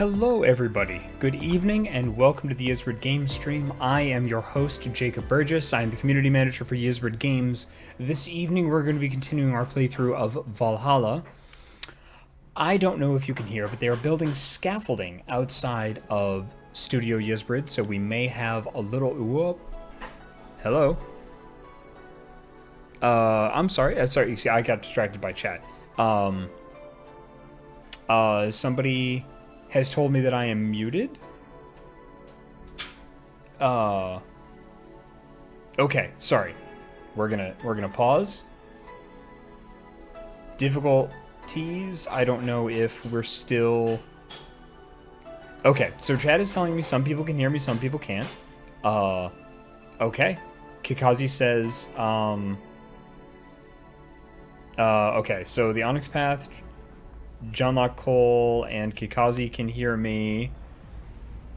Hello everybody, good evening and welcome to the Ysbryd game stream. I am your host, Jacob Burgess. I am the community manager for Ysbryd Games. This evening we're going to be continuing our playthrough of Valhalla. I don't know if you can hear, but they are building scaffolding outside of Studio Ysbryd, so we may have a little... Whoop. Hello? I'm sorry, see, I got distracted by chat. Somebody has told me that I am muted. Okay, sorry. We're gonna pause. Difficulties. I don't know if we're still... Okay, so chat is telling me some people can hear me, some people can't. Okay. Kikazi says, okay, so the Onyx Path... John Locke Cole and Kikazi can hear me.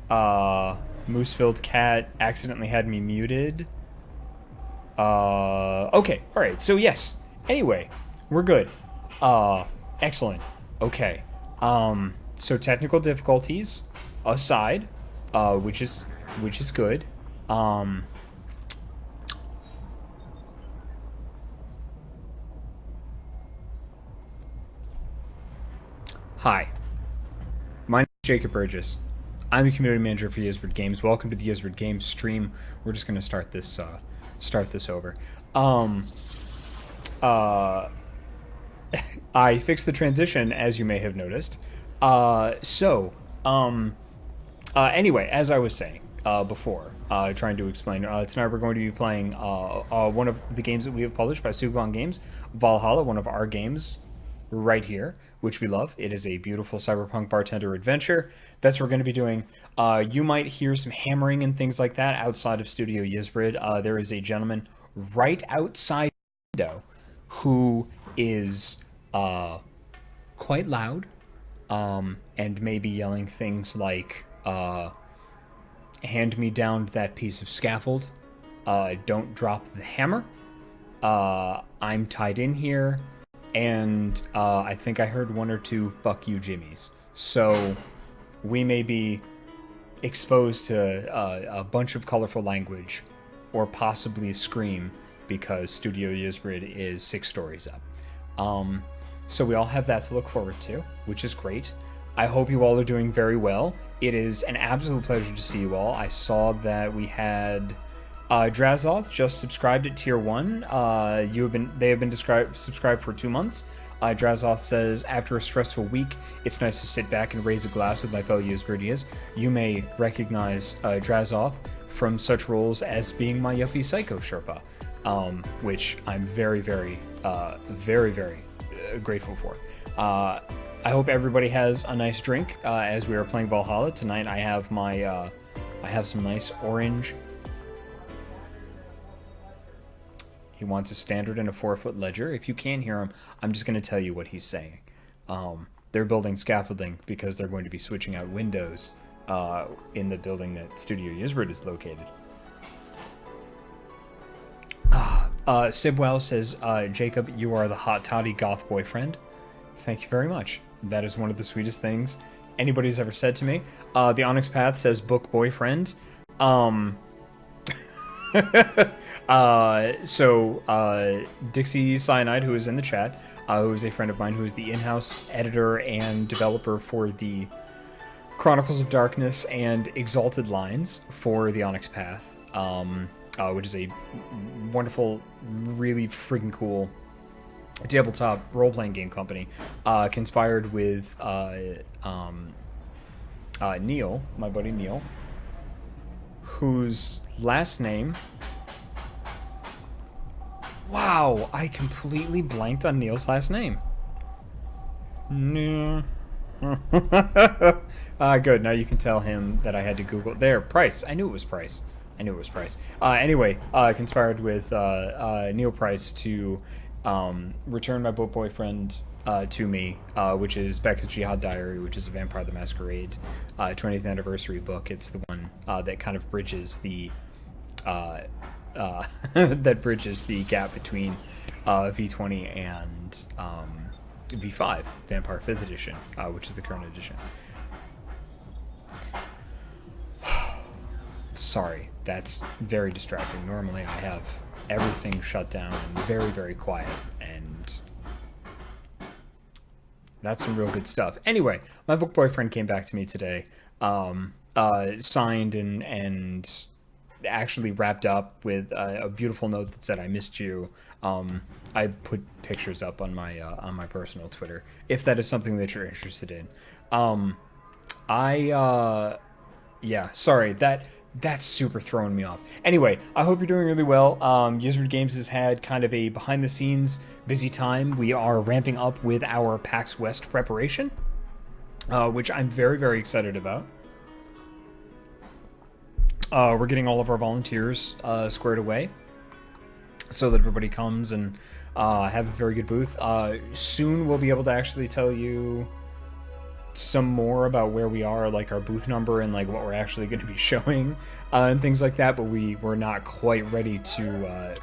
Moosefilled Cat accidentally had me muted. Okay, alright, so yes. Anyway, we're good. Excellent. Okay. So technical difficulties aside, which is good. Hi, my name is Jacob Burgess. I'm the community manager for Ysbryd Games. Welcome to the Ysbryd Games stream. We're just going to start this over. I fixed the transition, as you may have noticed. Anyway, as I was saying before, trying to explain, tonight we're going to be playing one of the games that we have published by Cyberpunk Games, Valhalla, one of our games right here, which we love. It is a beautiful cyberpunk bartender adventure. That's what we're going to be doing. You might hear some hammering and things like that outside of Studio Ysbryd. There is a gentleman right outside the window who is quite loud and maybe yelling things like, hand me down that piece of scaffold. Don't drop the hammer. I'm tied in here. And I think I heard one or two "fuck you, Jimmies." So we may be exposed to a bunch of colorful language, or possibly a scream, because Studio Ysbryd is 6 stories up. So we all have that to look forward to, which is great. I hope you all are doing very well. It is an absolute pleasure to see you all. I saw that we had... Drazoth just subscribed at tier 1. They have been subscribed for 2 months. Drazoth says, after a stressful week, it's nice to sit back and raise a glass with my fellow Ysbrydians. You may recognize Drazoth from such roles as being my Yuppie Psycho Sherpa, which I'm very, very grateful for. I hope everybody has a nice drink as we are playing Valhalla tonight. I have my I have some nice orange. He wants a standard and a 4-foot ledger. If you can't hear him, I'm just going to tell you what he's saying. They're building scaffolding because they're going to be switching out windows in the building that Studio Ysbryd is located. Sibwell says, Jacob, you are the hot toddy goth boyfriend. Thank you very much. That is one of the sweetest things anybody's ever said to me. The Onyx Path says book boyfriend. Dixie Cyanide, who is in the chat, who is a friend of mine, who is the in-house editor and developer for the Chronicles of Darkness and Exalted Lines for the Onyx Path, which is a wonderful, really freaking cool tabletop role-playing game company, conspired with Neil, my buddy Neil, whose last name... Wow, I completely blanked on Neil's last name. Good, now you can tell him that I had to Google... There, Price. I knew it was Price. Anyway, conspired with Neil Price to return my book boyfriend to me, which is Becca's Jihad Diary, which is a Vampire the Masquerade 20th anniversary book. It's the one that kind of bridges the gap between V20 and V5, Vampire 5th edition, which is the current edition. Sorry, that's very distracting. Normally I have everything shut down and very, very quiet, and that's some real good stuff. Anyway, my book boyfriend came back to me today, signed and actually wrapped up with a beautiful note that said, "I missed you." I put pictures up on my personal Twitter if that is something that you're interested in. Yeah, sorry, that's super throwing me off. Anyway, I hope you're doing really well. Ysbryd Games has had kind of a behind-the-scenes busy time. We are ramping up with our PAX West preparation, which I'm very, very excited about. We're getting all of our volunteers squared away so that everybody comes and have a very good booth. Soon we'll be able to actually tell you some more about where we are, like our booth number and like what we're actually going to be showing and things like that, but we're not quite ready to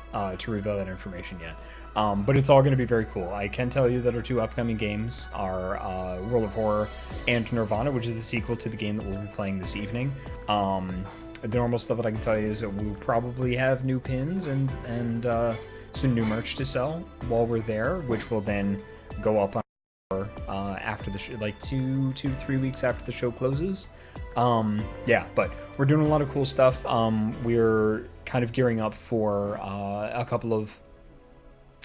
reveal that information yet. But it's all going to be very cool. I can tell you that our two upcoming games are World of Horror and Nirvana, which is the sequel to the game that we'll be playing this evening. The normal stuff that I can tell you is that we'll probably have new pins and some new merch to sell while we're there, which will then go up on after the show, like 2 to 3 weeks after the show closes. Yeah, but we're doing a lot of cool stuff. We're kind of gearing up for a couple of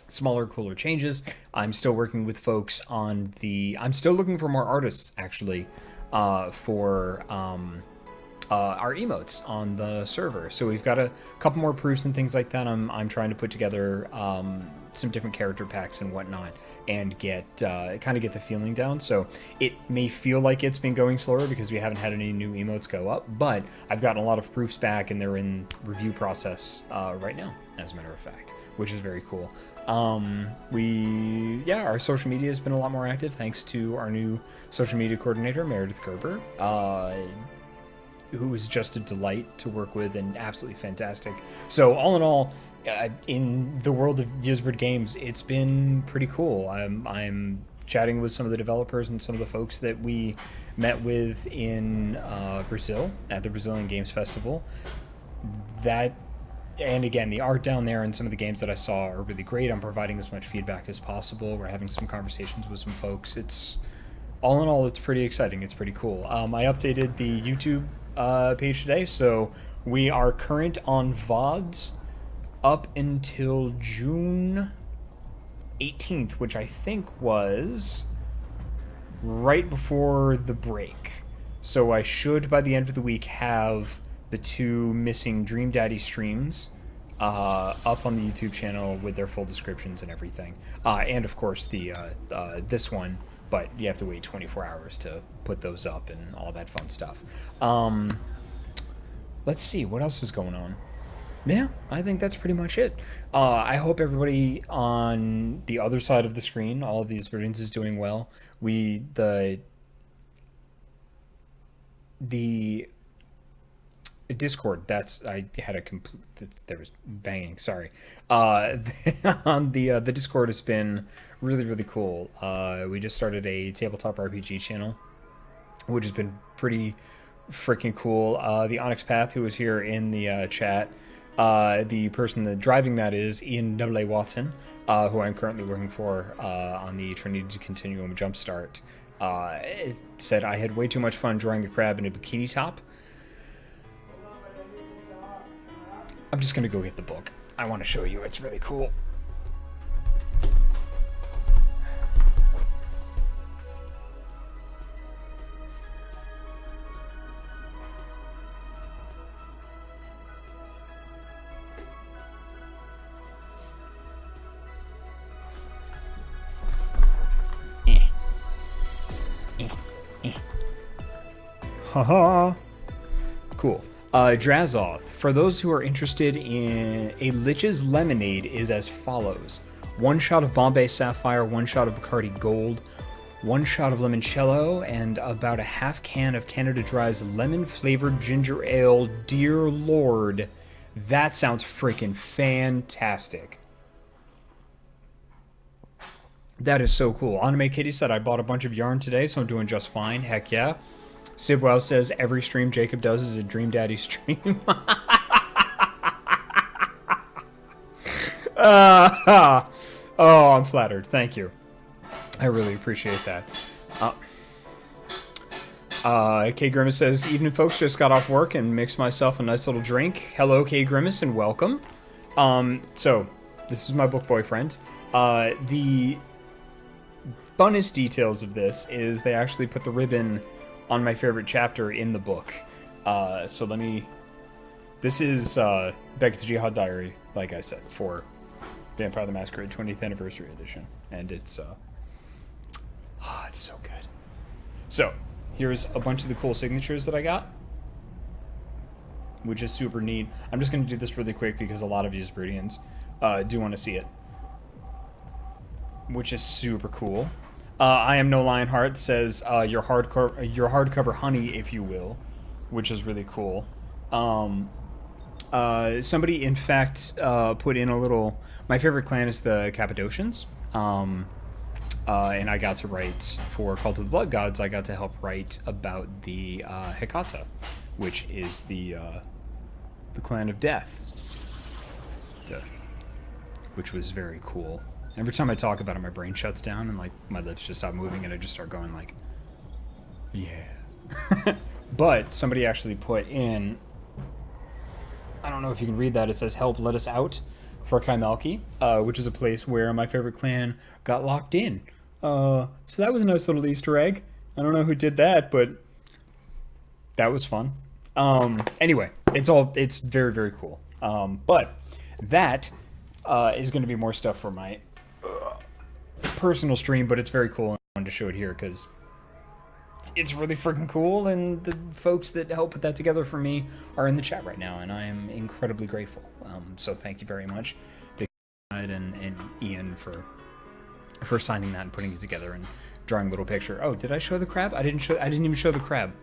smaller, cooler changes. I'm still working with folks on I'm still looking for more artists, actually, for our emotes on the server. So we've got a couple more proofs and things like that. I'm trying to put together some different character packs and whatnot, and kind of get the feeling down. So it may feel like it's been going slower because we haven't had any new emotes go up, but I've gotten a lot of proofs back and they're in review process right now, as a matter of fact, which is very cool. Our social media has been a lot more active thanks to our new social media coordinator, Meredith Gerber, who was just a delight to work with and absolutely fantastic. So all in all, in the world of Ysbryd Games, it's been pretty cool. I'm chatting with some of the developers and some of the folks that we met with in Brazil at the Brazilian Games Festival. And again, the art down there and some of the games that I saw are really great. I'm providing as much feedback as possible. We're having some conversations with some folks. It's all in all, it's pretty exciting. It's pretty cool. I updated the YouTube page today, so we are current on VODs up until June 18th, which I think was right before the break. So I should, by the end of the week, have the two missing Dream Daddy streams up on the YouTube channel with their full descriptions and everything. And of course this one, but you have to wait 24 hours to put those up and all that fun stuff. Let's see, what else is going on? Yeah, I think that's pretty much it. I hope everybody on the other side of the screen, all of the Ysbrydians, is doing well. The Discord, I had a complete, there was banging, sorry. On the Discord has been really, really cool. We just started a tabletop RPG channel, which has been pretty freaking cool. The Onyx Path, who was here in the chat, the person that driving that is Ian W.A. Watson, who I'm currently working for on the Trinity Continuum Jumpstart. It said I had way too much fun drawing the crab in a bikini top. I'm just gonna go get the book. I want to show you. It's really cool. Haha. Cool. Drazoth. For those who are interested in a Lich's Lemonade is as follows. 1 shot of Bombay Sapphire, 1 shot of Bacardi Gold, 1 shot of limoncello, and about a half can of Canada Dry's lemon-flavored ginger ale. Dear Lord, that sounds freaking fantastic. That is so cool. Anime Kitty said, I bought a bunch of yarn today, so I'm doing just fine. Heck yeah. Sibwell says every stream Jacob does is a Dream Daddy stream. Oh, I'm flattered. Thank you. I really appreciate that. K Grimace says, evening folks, just got off work and mixed myself a nice little drink. Hello, K Grimace, and welcome. So, this is my book boyfriend. The funnest details of this is they actually put the ribbon on my favorite chapter in the book. So let me... This is Beckett's Jihad Diary, like I said, for Vampire the Masquerade 20th Anniversary Edition. And it's... it's so good. So, here's a bunch of the cool signatures that I got, which is super neat. I'm just going to do this really quick because a lot of Ysbrydians do want to see it, which is super cool. I am no Lionheart says your hardcover honey, if you will, which is really cool. Somebody, in fact, put in a little... My favorite clan is the Cappadocians. And I got to write for Cult of the Blood Gods. I got to help write about the Hecata, which is the clan of death, which was very cool. Every time I talk about it, my brain shuts down and like my lips just stop moving, and I just start going like, yeah. But somebody actually put in, I don't know if you can read that. It says, "Help, let us out," for Kaimelki, which is a place where my favorite clan got locked in. So that was a nice little Easter egg. I don't know who did that, but that was fun. Anyway, it's very, very cool. But that is going to be more stuff for my personal stream, but it's very cool. I wanted to show it here because it's really freaking cool, and the folks that help put that together for me are in the chat right now, and I am incredibly grateful. So thank you very much, Vic and Ian, for signing that and putting it together and drawing a little picture. Oh, did I show the crab? I didn't even show the crab.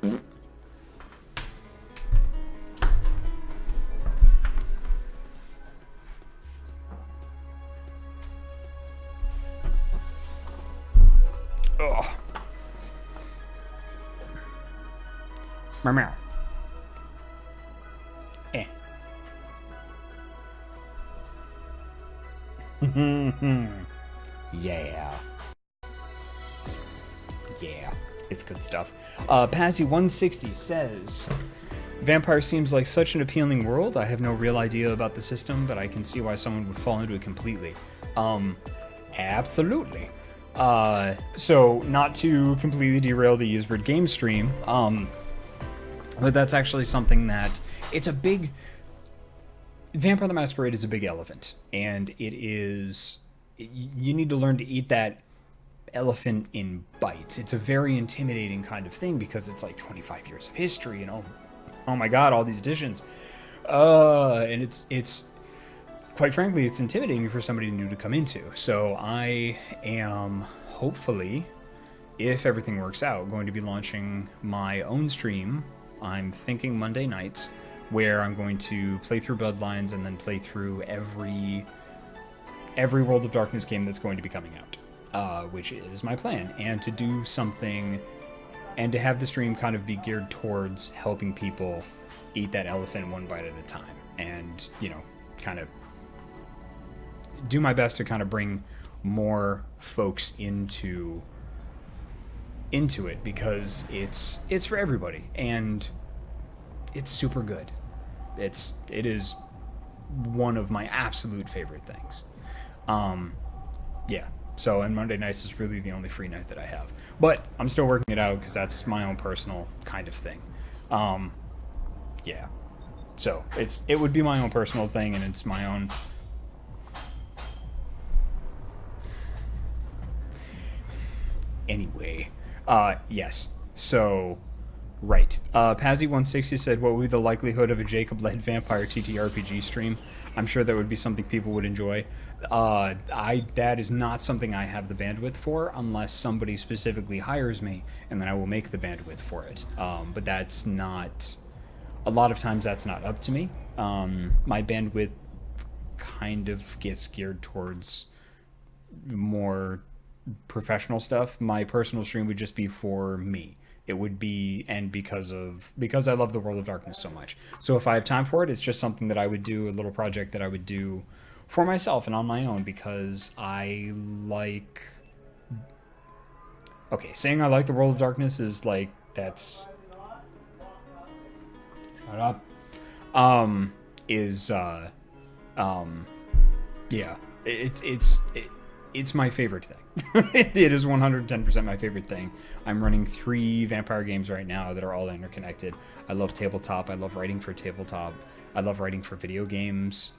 Ugh. Meow. Eh. Yeah. Yeah. It's good stuff. Pazzy160 says, Vampire seems like such an appealing world. I have no real idea about the system, but I can see why someone would fall into it completely. Absolutely. So, not to completely derail the Ysbryd game stream, but that's actually something that... It's a big... Vampire the Masquerade is a big elephant, and it is... You need to learn to eat that elephant in bites. It's a very intimidating kind of thing because it's like 25 years of history and oh my god, all these editions. And it's quite frankly, it's intimidating for somebody new to come into. So I am hopefully, if everything works out, going to be launching my own stream. I'm thinking Monday nights, where I'm going to play through Bloodlines and then play through every World of Darkness game that's going to be coming out, which is my plan. And to do something, and to have the stream kind of be geared towards helping people eat that elephant one bite at a time. And, you know, kind of do my best to kind of bring more folks into it, because it's for everybody, and it's super good. It is one of my absolute favorite things. Yeah. So, and Monday nights is really the only free night that I have. But I'm still working it out because that's my own personal kind of thing. Yeah. So, it would be my own personal thing, and it's my own... Anyway. Yes. So... Right. Pazzy160 said, what would be the likelihood of a Jacob-led vampire TTRPG stream? I'm sure that would be something people would enjoy. That is not something I have the bandwidth for, unless somebody specifically hires me, and then I will make the bandwidth for it. But that's not... A lot of times that's not up to me. My bandwidth kind of gets geared towards more professional stuff. My personal stream would just be for me. It would be, and because I love the World of Darkness so much. So if I have time for it, it's just something that I would do, a little project that I would do for myself and on my own, because I like. Okay, saying I like the World of Darkness is like, that's. Shut up. Yeah, it's my favorite thing. It is 110% my favorite thing. I'm running 3 vampire games right now that are all interconnected. I love tabletop. I love writing for tabletop. I love writing for video games.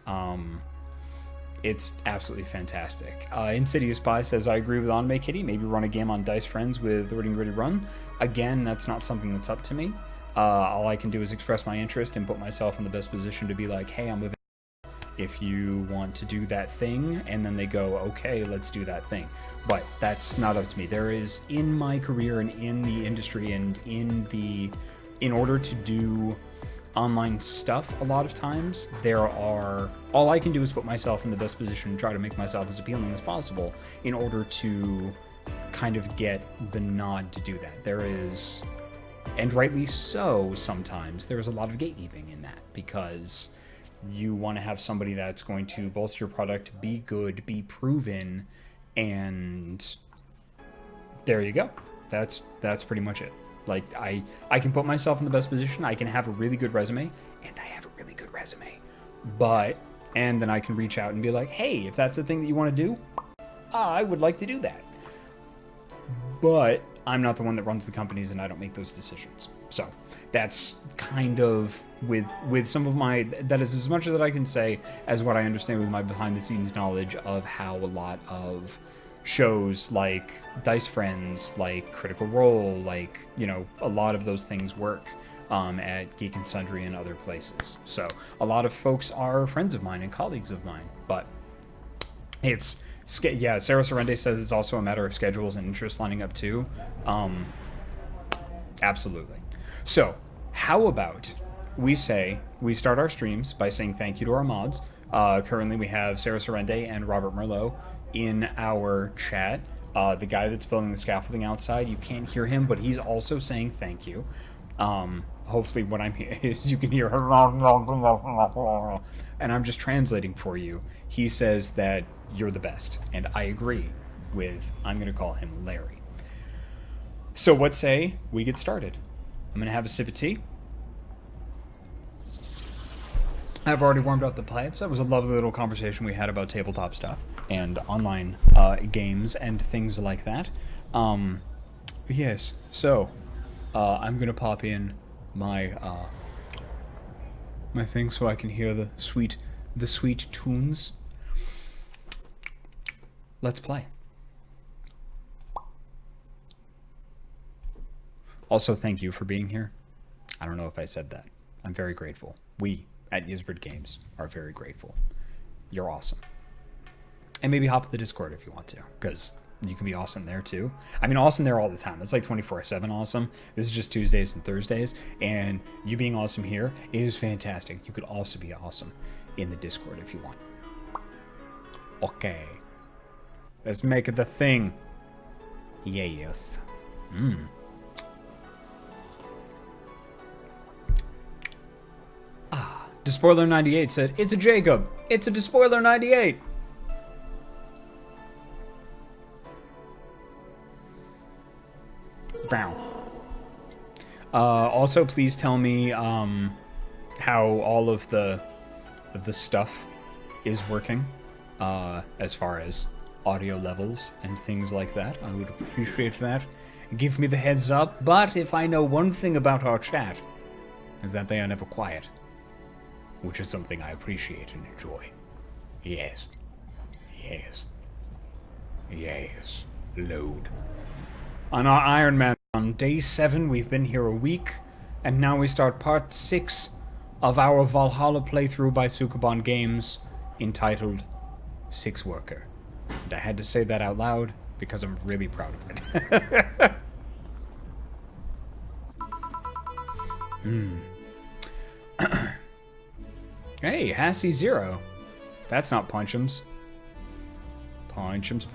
It's absolutely fantastic. Insidious Spy says, I agree with Anime Kitty. Maybe run a game on Dice Friends with Ready Ready Run. Again, that's not something that's up to me. All I can do is express my interest and put myself in the best position to be like, hey, I'm a if you want to do that thing, and then they go, okay, let's do that thing. But that's not up to me. There is, in my career and in the industry and in order to do online stuff, a lot of times all I can do is put myself in the best position and try to make myself as appealing as possible in order to kind of get the nod to do that. There is, and rightly so, sometimes there's a lot of gatekeeping in that, because you want to have somebody that's going to bolster your product, be good, be proven, and there you go. That's pretty much it. Like, I can put myself in the best position. I can have a really good resume, and I have a really good resume. And then I can reach out and be like, hey, if that's the thing that you want to do, I would like to do that. But I'm not the one that runs the companies, and I don't make those decisions. So that's kind of with some of my, that is as much as I can say as what I understand with my behind the scenes knowledge of how a lot of shows like Dice Friends, like Critical Role, like, you know, a lot of those things work at Geek and Sundry and other places. So a lot of folks are friends of mine and colleagues of mine, but it's, yeah, Sarah Sorrende says it's also a matter of schedules and interests lining up too. Absolutely. So how about we start our streams by saying thank you to our mods. Currently we have Sarah Sorrende and Robert Merlot in our chat. The guy that's building the scaffolding outside, you can't hear him, but he's also saying thank you. Hopefully what I'm hearing is you can hear and I'm just translating for you. He says that you're the best, and I agree with, I'm going to call him Larry. So what say we get started? I'm going to have a sip of tea. I've already warmed up the pipes. That was a lovely little conversation we had about tabletop stuff and online games and things like that. Yes, so I'm going to pop in my my thing so I can hear the sweet tunes. Let's play. Also, thank you for being here. I don't know if I said that. I'm very grateful. We at Ysbryd Games are very grateful. You're awesome. And maybe hop in the Discord if you want to, because you can be awesome there too. I mean, awesome there all the time. It's like 24/7 awesome. This is just Tuesdays and Thursdays, and you being awesome here is fantastic. You could also be awesome in the Discord if you want. Okay. Let's make it the thing. Yes. Despoiler98 said, it's a Jacob. It's a Despoiler98. Brown. Also, please tell me how all of the stuff is working as far as audio levels and things like that. I would appreciate that. Give me the heads up. But if I know one thing about our chat, is that they are never quiet, which is something I appreciate and enjoy. Yes. Yes. Yes. Load. On our Iron Man, on day 7, we've been here a week, and now we start part 6 of our Valhalla playthrough by Sukaban Games, entitled Six Worker. And I had to say that out loud, because I'm really proud of it. Hey, Hassie Zero. That's not Punchums. Punchums.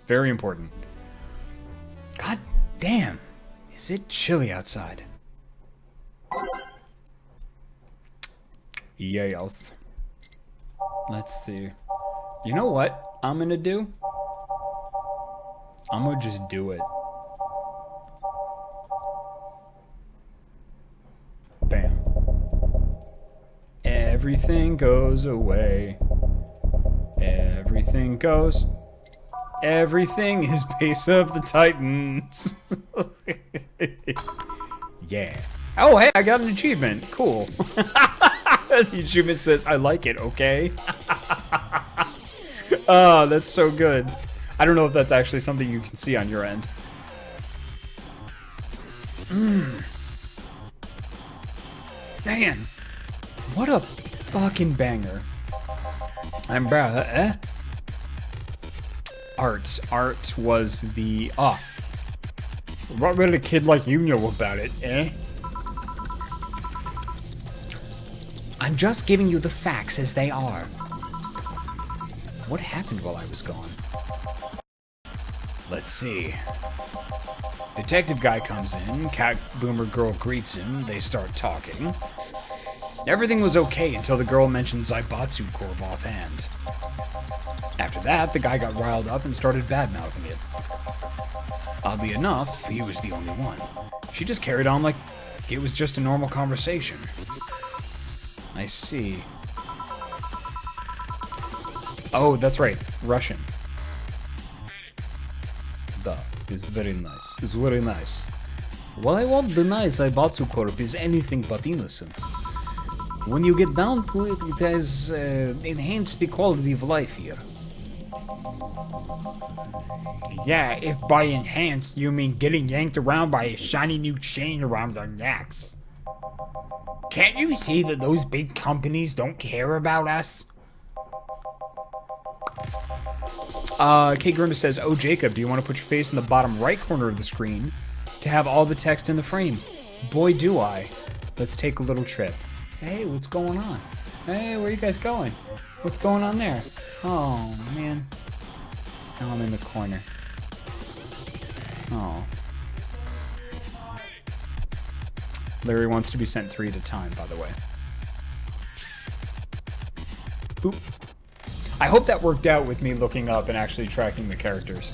Very important. God damn. Is it chilly outside? Yes. Let's see. You know what I'm gonna do? I'm gonna just do it. Bam. Everything goes away. Everything goes. Everything is Base of the Titans. Yeah. Oh, hey, I got an achievement. Cool. The achievement says, I like it, okay? Oh, that's so good. I don't know if that's actually something you can see on your end. Man, what a fucking banger. I'm Art was the... What would a kid like you know about it, eh? I'm just giving you the facts as they are. What happened while I was gone? Let's see. Detective guy comes in, cat boomer girl greets him, they start talking. Everything was okay until the girl mentioned Zaibatsu Corp offhand. After that, the guy got riled up and started bad-mouthing it. Oddly enough, he was the only one. She just carried on like it was just a normal conversation. I see. Oh, that's right. Russian. Duh. It's very nice. It's very nice. Well, I won't deny Zaibatsu Corp is anything but innocent. When you get down to it, it has enhanced the quality of life here. Yeah, if by enhanced you mean getting yanked around by a shiny new chain around our necks. Can't you see that those big companies don't care about us? Kate Grimmer says, oh, Jacob, do you want to put your face in the bottom right corner of the screen to have all the text in the frame? Boy, do I. Let's take a little trip. Hey, what's going on? Hey, where are you guys going? What's going on there? Oh, man. Now I'm in the corner. Oh. Larry wants to be sent 3 at a time, by the way. Boop. I hope that worked out with me looking up and actually tracking the characters.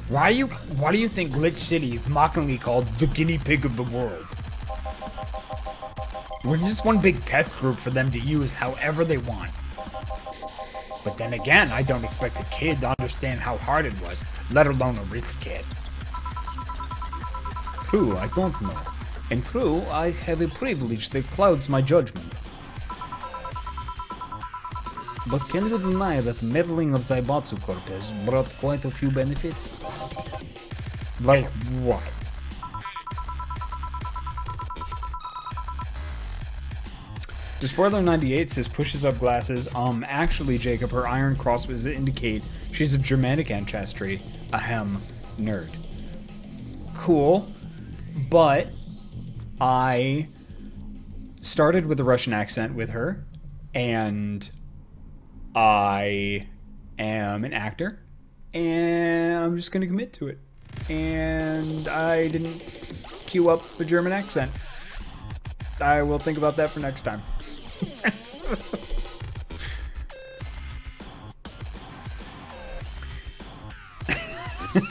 Why do you think Glitch City is mockingly called the guinea pig of the world? We're just one big test group for them to use however they want. But then again, I don't expect a kid to understand how hard it was, let alone a rich kid. True, I don't know. And true, I have a privilege that clouds my judgment. But can you deny that meddling of Zaibatsu Corp has brought quite a few benefits? Like what? Despoiler98 says pushes up glasses. Actually, Jacob, her iron cross was to indicate she's of Germanic ancestry. Ahem, nerd. Cool, but I started with a Russian accent with her, and I am an actor, and I'm just gonna commit to it. And I didn't queue up a German accent. I will think about that for next time.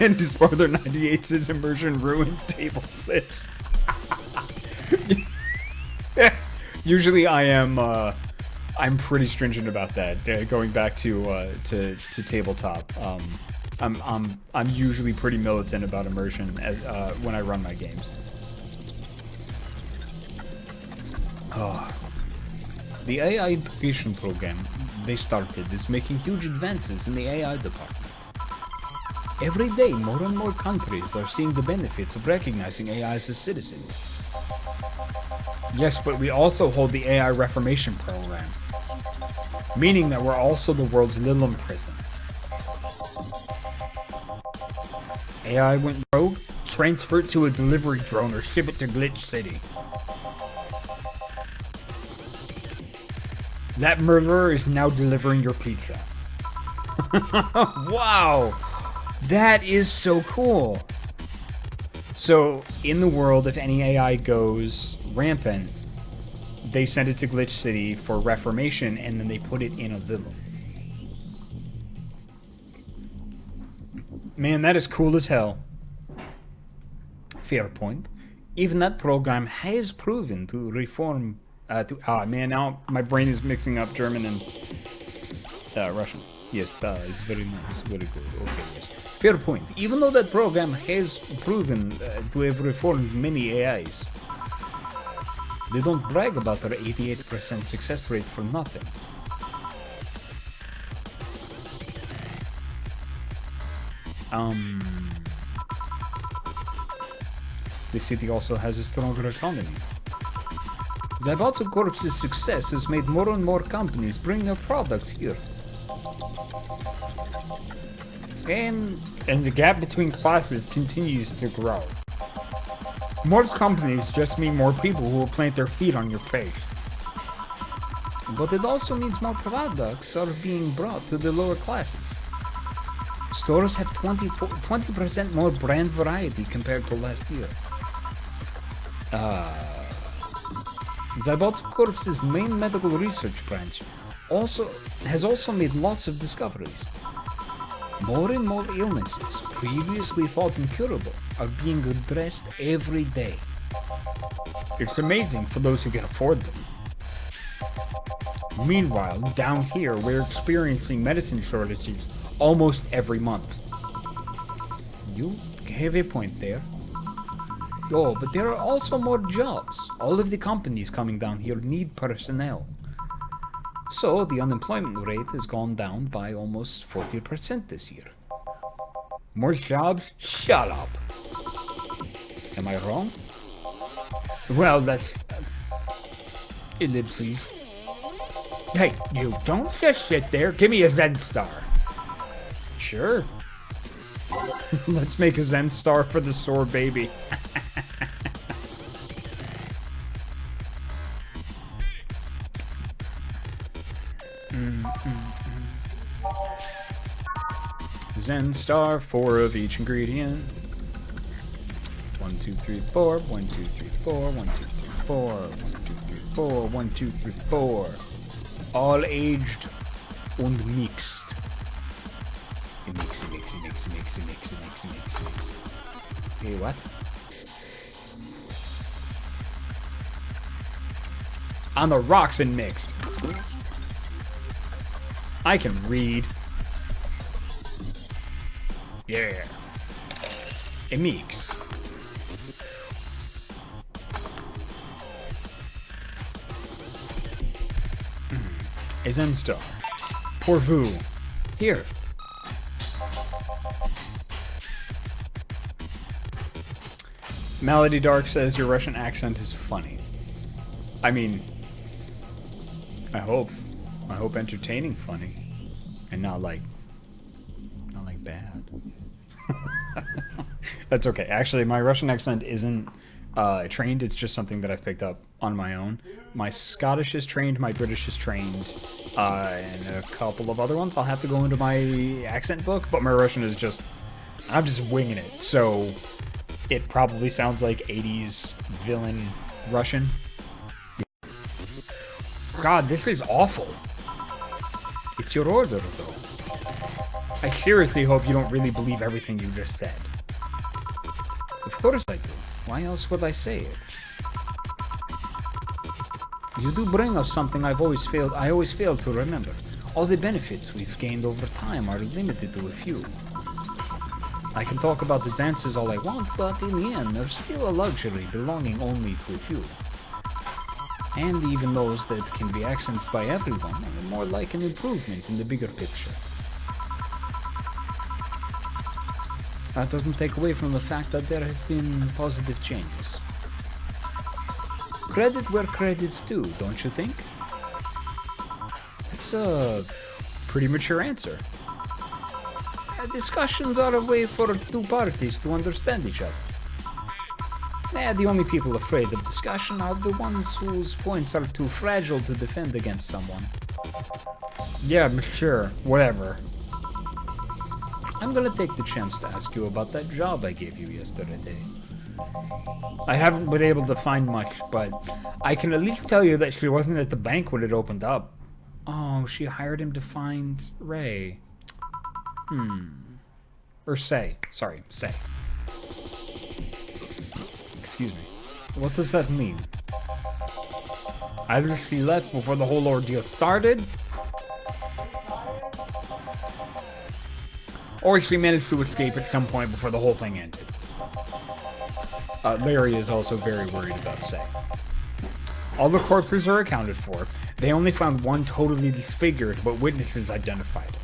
And Desparther98 says immersion ruined table flips. Usually I am I'm pretty stringent about that. Going back to tabletop, I'm usually pretty militant about immersion as when I run my games. The AI incubation program they started is making huge advances in the AI department. Every day, more and more countries are seeing the benefits of recognizing AIs as citizens. Yes, but we also hold the AI Reformation program, meaning that we're also the world's little prison. AI went rogue, transfer it to a delivery drone or ship it to Glitch City. That murderer is now delivering your pizza. Wow! That is so cool. So, in the world, if any AI goes rampant, they send it to Glitch City for reformation, and then they put it in a villa. Man, that is cool as hell. Fair point. Even that program has proven to reform... man, now my brain is mixing up German and Russian. Yes, that is very nice. Very good. Okay, yes. Fair point. Even though that program has proven to have reformed many AIs, they don't brag about their 88% success rate for nothing. The city also has a stronger economy. Zybalto Corp's success has made more and more companies bring their products here. And the gap between classes continues to grow. More companies just mean more people who will plant their feet on your face. But it also means more products are being brought to the lower classes. Stores have 20% more brand variety compared to last year. Zybalto Corp's main medical research branch has also made lots of discoveries. More and more illnesses, previously thought incurable, are being addressed every day. It's amazing for those who can afford them. Meanwhile, down here, we're experiencing medicine shortages almost every month. You have a point there. Oh, but there are also more jobs. All of the companies coming down here need personnel. So, the unemployment rate has gone down by almost 40% this year. More jobs? Shut up. Am I wrong? Well, that's... ellipses. Hey, you don't just sit there. Give me a Zen Star. Sure. Let's make a Zen Star for the sore baby. Zen Star, 4 of each ingredient. 1, 2, 3, 4. 1, 2, 3, 4. 1, 2, 3, 4. 1, 2, 3, 4. 1, 2, 3, 4. All aged and mixed. Mix. Hey, what? On the rocks and mixed. I can read. Yeah. A mix. A Zen Star. Pour vous. Here. Melody Dark says your Russian accent is funny. I mean, I hope entertaining funny, and not like bad. That's okay. Actually, my Russian accent isn't trained. It's just something that I've picked up on my own. My Scottish is trained. My British is trained. And a couple of other ones. I'll have to go into my accent book. But my Russian is just... I'm just winging it. So it probably sounds like 80s villain Russian. God, this is awful. It's your order, though. I seriously hope you don't really believe everything you just said. Of course I do. Why else would I say it? You do bring up something I always failed to remember. All the benefits we've gained over time are limited to a few. I can talk about advances all I want, but in the end, they're still a luxury belonging only to a few. And even those that can be accented by everyone are more like an improvement in the bigger picture. That doesn't take away from the fact that there have been positive changes. Credit where credit's due, don't you think? That's a pretty mature answer. Discussions are a way for two parties to understand each other. The only people afraid of discussion are the ones whose points are too fragile to defend against someone. Yeah, sure, whatever. I'm gonna take the chance to ask you about that job I gave you yesterday. I haven't been able to find much, but I can at least tell you that she wasn't at the bank when it opened up. Oh, she hired him to find Ray. Or Say. Sorry, Say. Excuse me. What does that mean? Either she left before the whole ordeal started, or she managed to escape at some point before the whole thing ended. Larry is also very worried about Say. All the corpses are accounted for. They only found one totally disfigured, but witnesses identified it.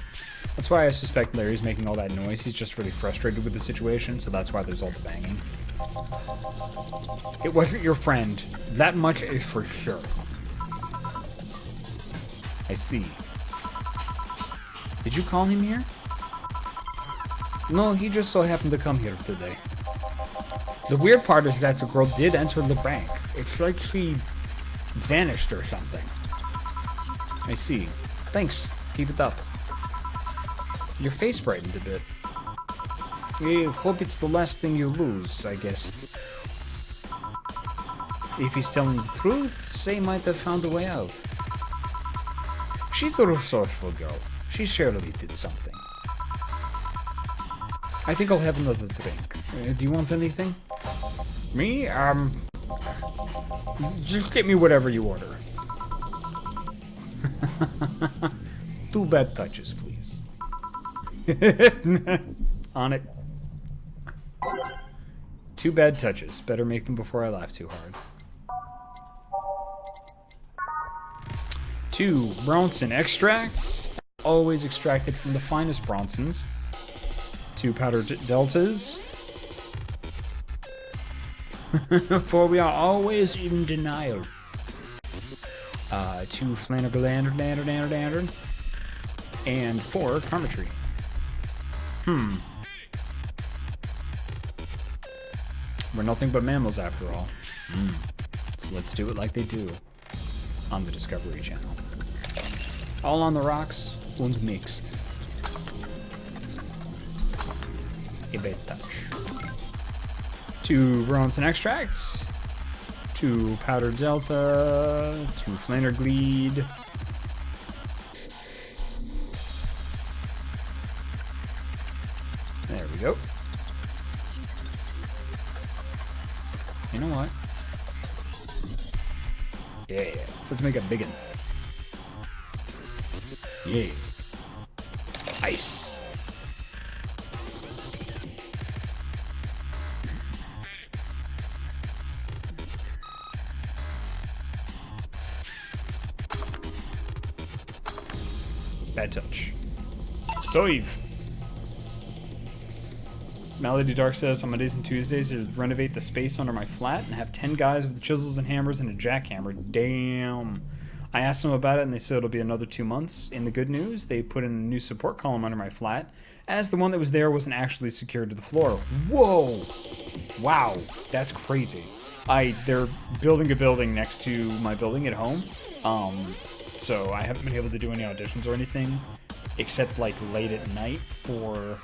That's why I suspect Larry's making all that noise. He's just really frustrated with the situation, so that's why there's all the banging. It wasn't your friend. That much is for sure. I see. Did you call him here? No, he just so happened to come here today. The weird part is that the girl did enter the bank. It's like she vanished or something. I see. Thanks. Keep it up. Your face brightened a bit. We hope it's the last thing you lose, I guess. If he's telling the truth, Say might have found a way out. She's a resourceful girl. She surely did something. I think I'll have another drink. Do you want anything? Me? Just get me whatever you order. 2 bad touches, please. On it. 2 bad touches. Better make them before I laugh too hard. 2 Bronson extracts. Always extracted from the finest Bronsons. 2 powder deltas. For we are always in denial. 2 Flanagan, and 4 Karma Tree. We're nothing but mammals after all. So let's do it like they do on the Discovery Channel. All on the rocks und mixed. A bit touch. 2 Bronson extracts. 2 powder delta. 2 Flaner Gleed. There we go. You know what? Yeah, let's make a big one. Yeah. Ice. Bad touch. Soive. Melody Dark says, on Mondays and Tuesdays, to renovate the space under my flat and have 10 guys with chisels and hammers and a jackhammer. Damn. I asked them about it, and they said it'll be another 2 months. In the good news, they put in a new support column under my flat, as the one that was there wasn't actually secured to the floor. Whoa! Wow, that's crazy. They're building a building next to my building at home, so I haven't been able to do any auditions or anything, except, like, late at night for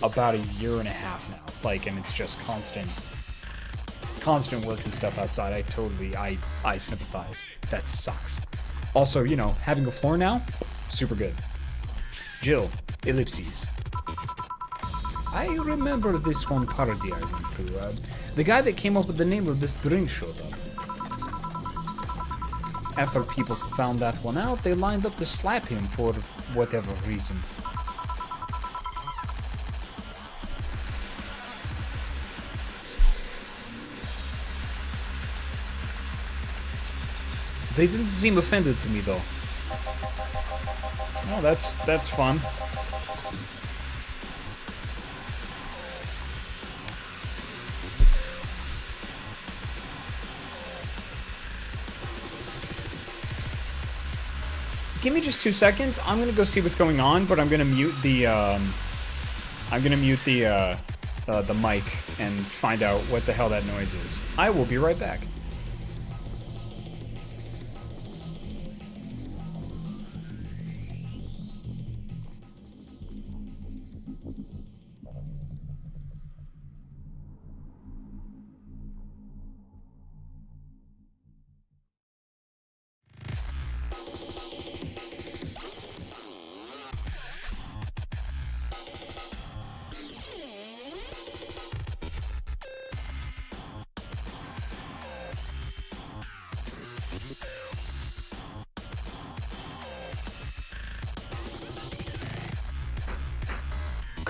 about a year and a half now. Like, and it's just constant work and stuff outside. I sympathize. That sucks. Also, you know, having a floor now, super good. Jill, ellipses. I remember this one party I went to. The guy that came up with the name of this drink showed up. After people found that one out, they lined up to slap him for whatever reason. They didn't seem offended to me, though. Oh, that's fun. Give me just 2 seconds. I'm gonna go see what's going on, but I'm gonna mute the the mic and find out what the hell that noise is. I will be right back.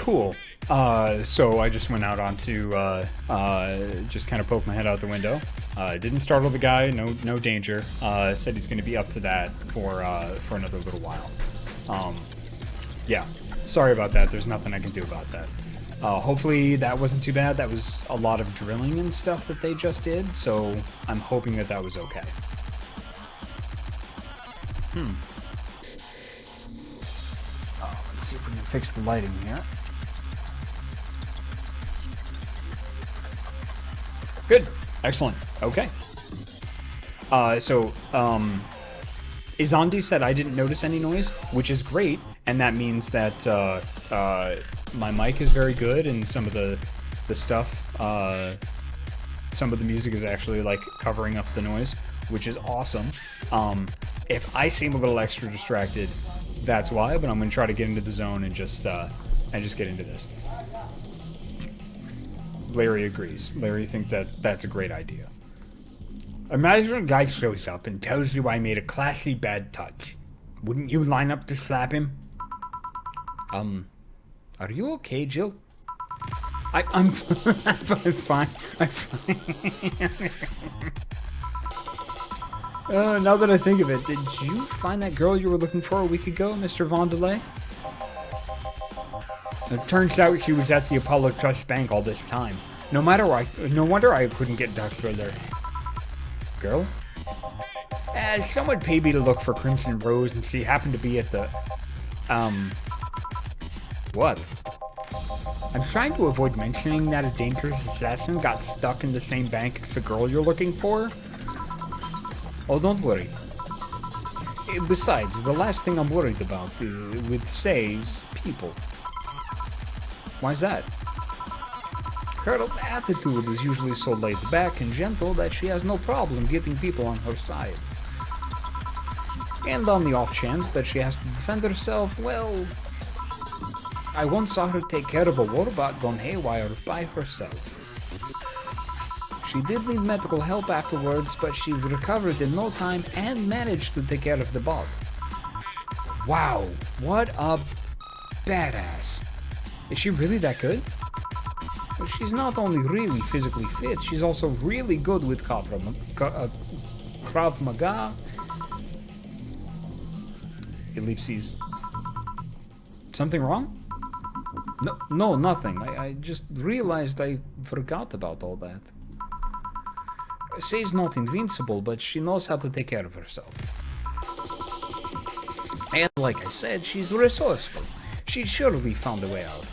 cool. So I just went out onto, just kind of poked my head out the window. Didn't startle the guy, no danger. Said he's going to be up to that for another little while. Yeah, sorry about that. There's nothing I can do about that. Hopefully that wasn't too bad. That was a lot of drilling and stuff that they just did, so I'm hoping that that was okay. Let's see if we can fix the lighting here. Good. Excellent. Okay. Izandi said I didn't notice any noise, which is great, and that means that my mic is very good, and some of the stuff, some of the music is actually like covering up the noise, which is awesome. If I seem a little extra distracted, that's why, but I'm going to try to get into the zone and just get into this. Larry agrees. Larry thinks that that's a great idea. Imagine a guy shows up and tells you I made a classy bad touch. Wouldn't you line up to slap him? Are you okay, Jill? I'm fine. I'm fine. Now that I think of it, did you find that girl you were looking for a week ago, Mr. Vondelay? It turns out she was at the Apollo Trust Bank all this time. No wonder I couldn't get in touch with her. Girl? Someone paid me to look for Crimson Rose, and she happened to be at the... What? I'm trying to avoid mentioning that a dangerous assassin got stuck in the same bank as the girl you're looking for. Oh, don't worry. Besides, the last thing I'm worried about with Say's people. Why's that? Her attitude is usually so laid back and gentle that she has no problem getting people on her side. And on the off chance that she has to defend herself, well... I once saw her take care of a warbot gone haywire by herself. She did need medical help afterwards, but she recovered in no time and managed to take care of the bot. Wow, what a badass. Is she really that good? Well, she's not only really physically fit, she's also really good with Krav Maga. Ellipses. Something wrong? No, nothing. I just realized I forgot about all that. Say's not invincible, but she knows how to take care of herself. And like I said, she's resourceful. She surely found a way out.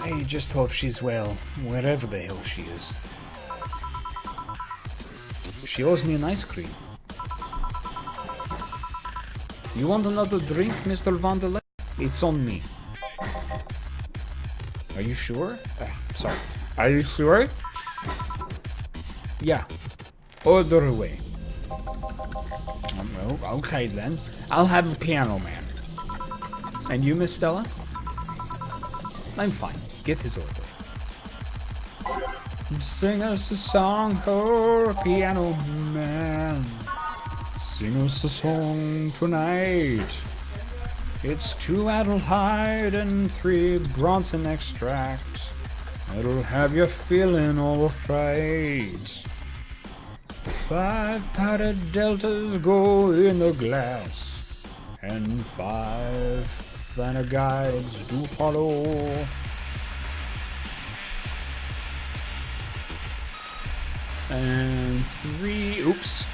I just hope she's well, wherever the hell she is. She owes me an ice cream. You want another drink, Mr. Vondelay? It's on me. Are you sure? Sorry. Are you sure? Yeah. Order away. Okay then. I'll have a piano man. And you, Miss Stella? I'm fine. Get his order. Sing us a song, oh piano man. Sing us a song tonight. It's 2 Adelhyde and 3 Bronson extract. It'll have you feeling all right. 5 padded deltas go in the glass, and 5 flanner guides do follow. And 3, oops.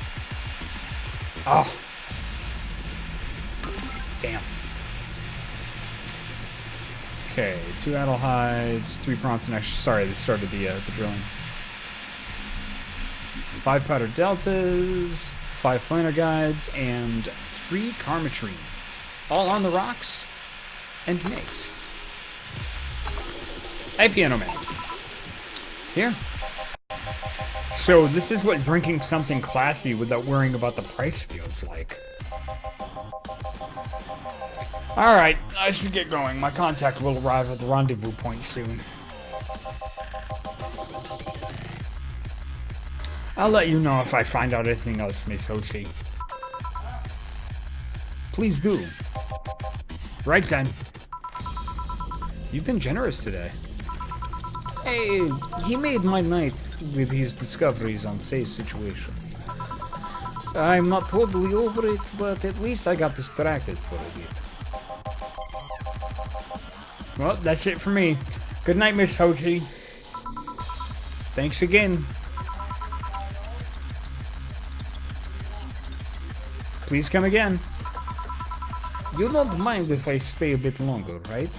Oh. Damn. Okay, 2 Adelhydes, 3 Bronson extra. Sorry, they started the drilling. 5 powder deltas, 5 flanner guides, and 3 Karmatrine. All on the rocks and mixed. Hey, Piano Man. Here. So this is what drinking something classy without worrying about the price feels like. Alright, I should get going. My contact will arrive at the rendezvous point soon. I'll let you know if I find out anything else, Miss Hoshi. Please do. Right then. You've been generous today. Hey, he made my night with his discoveries on safe situation. I'm not totally over it, but at least I got distracted for a bit. Well, that's it for me. Good night, Miss Hoshi. Thanks again. Please come again. You don't mind if I stay a bit longer, right?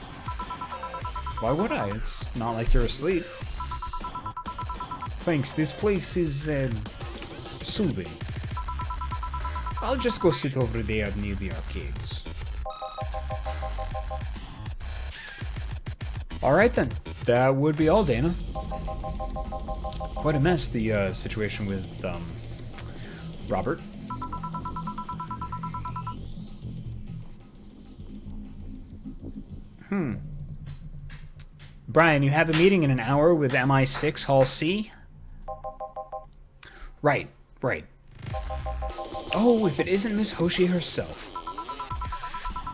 Why would I? It's not like you're asleep. Thanks, this place is, soothing. I'll just go sit over there near the arcades. Alright then, that would be all, Dana. Quite a mess, the situation with, Robert. Brian, you have a meeting in an hour with MI6 Hall C? Right. Oh, if it isn't Miss Hoshi herself.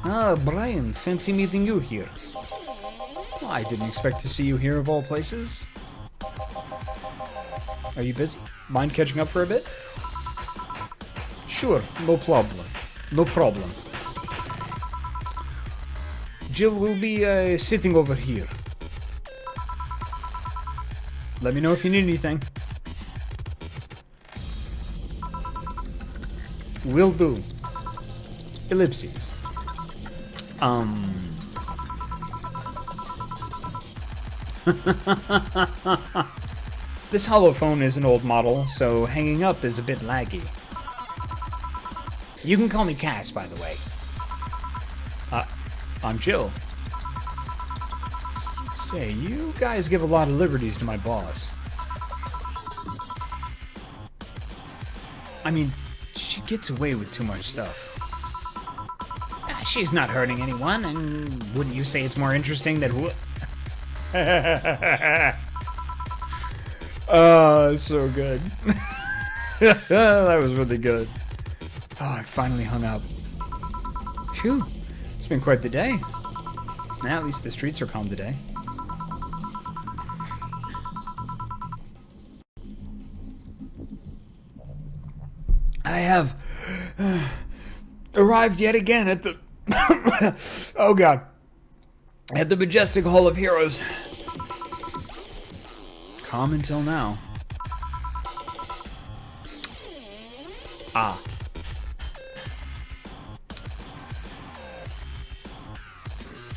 Ah, Brian, fancy meeting you here. Well, I didn't expect to see you here of all places. Are you busy? Mind catching up for a bit? Sure, no problem. Jill will be sitting over here. Let me know if you need anything. Will do. Ellipses. This holophone is an old model, so hanging up is a bit laggy. You can call me Cass, by the way. I'm Jill. Say, you guys give a lot of liberties to my boss. I mean, she gets away with too much stuff. She's not hurting anyone, and wouldn't you say it's more interesting that Oh, it's so good. That was really good. Oh, I finally hung up. Phew, it's been quite the day. Now at least the streets are calm today. I have arrived yet again at the oh god, at the majestic Hall of Heroes. Calm until now. Ah.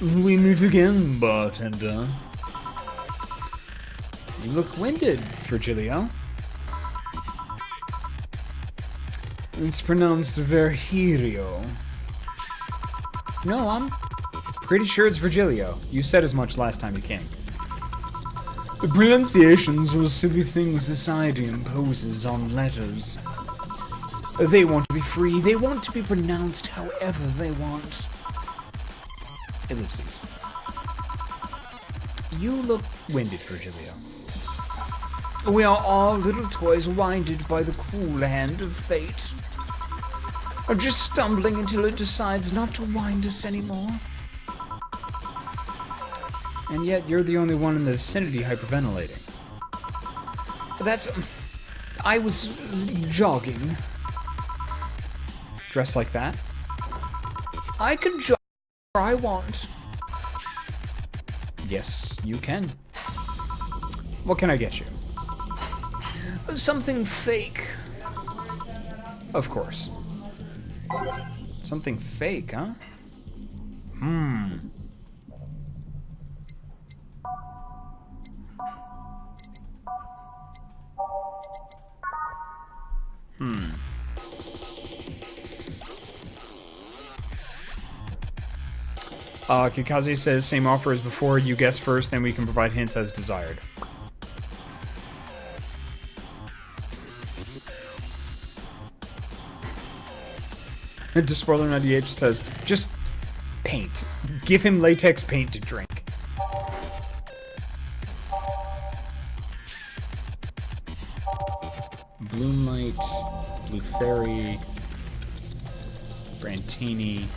We meet again, Bartender. You look winded, Virgilio. It's pronounced Virgilio. No, I'm pretty sure it's Virgilio. You said as much last time you came. The pronunciations are silly things society imposes on letters. They want to be free. They want to be pronounced however they want. Ellipses. You look winded, Virgilio. We are all little toys winded by the cruel hand of fate. Or just stumbling until it decides not to wind us anymore. And yet you're the only one in the vicinity hyperventilating. That's... I was jogging. Dressed like that? I can jog where I want. Yes, you can. What can I get you? Something fake. Of course. Something fake, huh? Kikaze says, same offer as before. You guess first, then we can provide hints as desired. Despoiler 98 says, just paint. Give him latex paint to drink. Bloomlight, Blue Fairy, Brantini.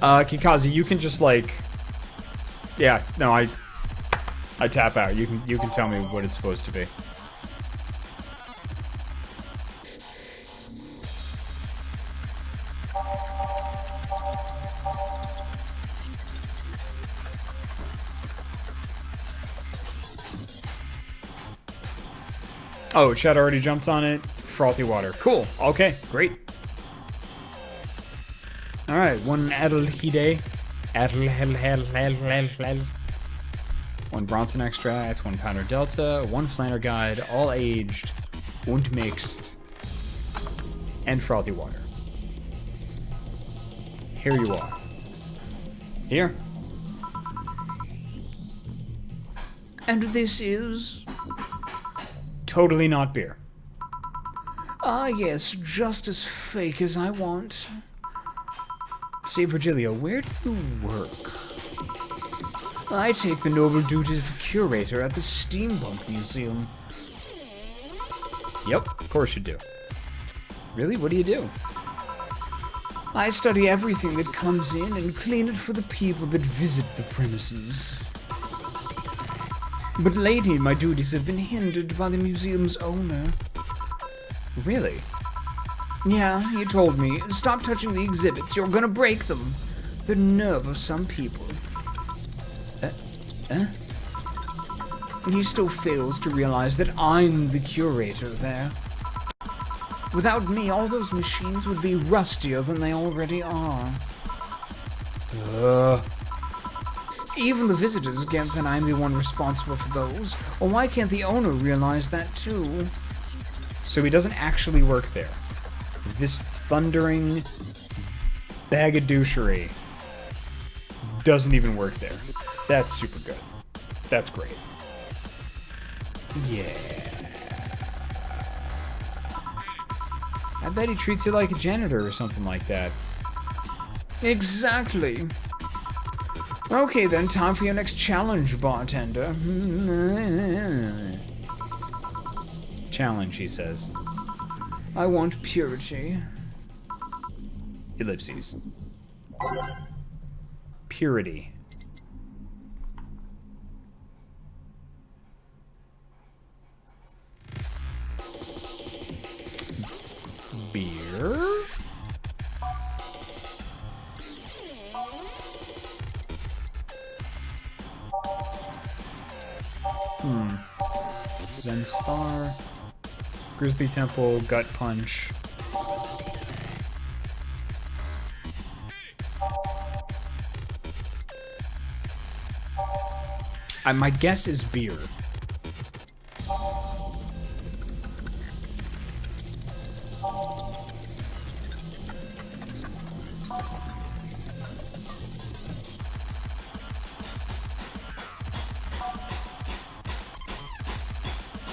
Kikazi, you can just like... Yeah, no, I tap out. You can tell me what it's supposed to be. Oh, Chad already jumped on it. Frothy water. Cool. Okay, great. Alright, one Adelhide. One Bronson extract, one Powder Delta, one Flanner Guide, all aged, und mixed, and frothy water. Here you are. Here. And this is... totally not beer. Ah, yes, just as fake as I want. Say, Virgilio, where do you work? I take the noble duties of curator at the Steampunk Museum. Yep, of course you do. Really? What do you do? I study everything that comes in and clean it for the people that visit the premises. But lately, my duties have been hindered by the museum's owner. Really? Yeah, he told me, stop touching the exhibits, you're gonna break them. The nerve of some people. He still fails to realize that I'm the curator there. Without me, all those machines would be rustier than they already are. Even the visitors get that I'm the one responsible for those. Or why can't the owner realize that too? So he doesn't actually work there. This thundering bag of douchery doesn't even work there. That's super good. That's great. Yeah. I bet he treats you like a janitor or something like that. Exactly. Okay then, time for your next challenge, bartender. Challenge, he says. I want purity. Ellipses. Purity. Beer? Zen Star. Grizzly Temple, Gut Punch. My guess is beer.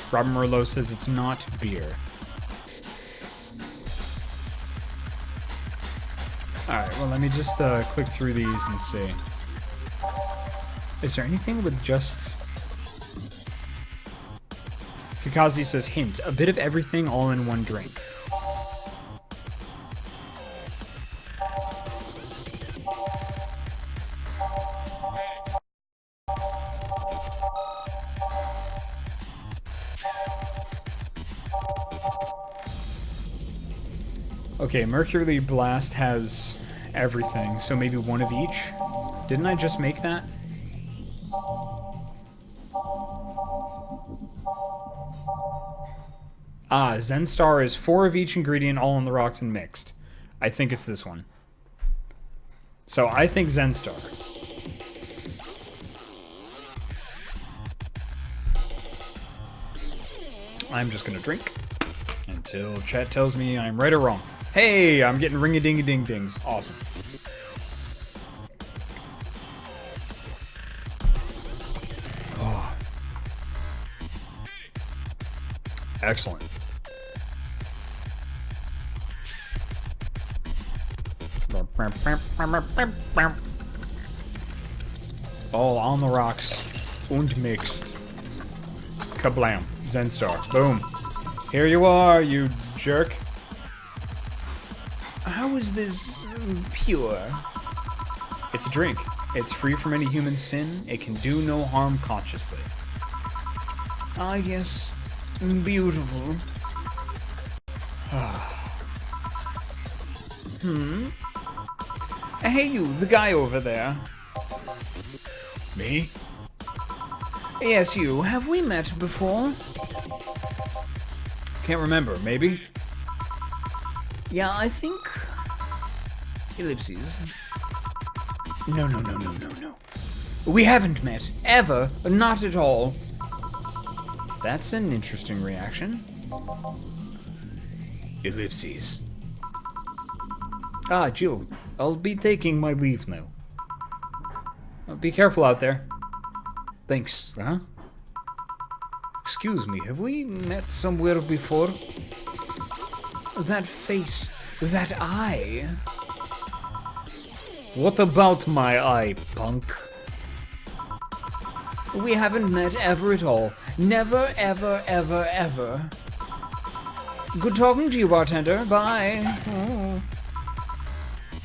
Robin Merlot says it's not beer. Alright, well let me just click through these and see. Is there anything with just... Kakazi says, hint, a bit of everything all in one drink. Okay, Mercury Blast has everything, so maybe one of each? Didn't I just make that? Ah, Zen Star is 4 of each ingredient, all on the rocks and mixed. I think it's this one. So I think Zen Star. I'm just gonna drink until chat tells me I'm right or wrong. Hey, I'm getting ring-a-ding-a-ding-dings. Awesome. Oh. Excellent. All on the rocks und mixed. Kablam. Zen Star. Boom. Here you are, you jerk. How is this pure? It's a drink. It's free from any human sin. It can do no harm consciously. Ah, yes. Beautiful. Hey, you, the guy over there. Me? Yes, you. Have we met before? Can't remember. Maybe? Yeah, I think... Ellipses. No. We haven't met. Ever. Not at all. That's an interesting reaction. Ellipses. Ah, Jill. I'll be taking my leave now. Be careful out there. Thanks, huh? Excuse me, have we met somewhere before? That face, that eye. What about my eye, punk? We haven't met ever at all. Never, ever, ever, ever. Good talking to you, bartender. Bye.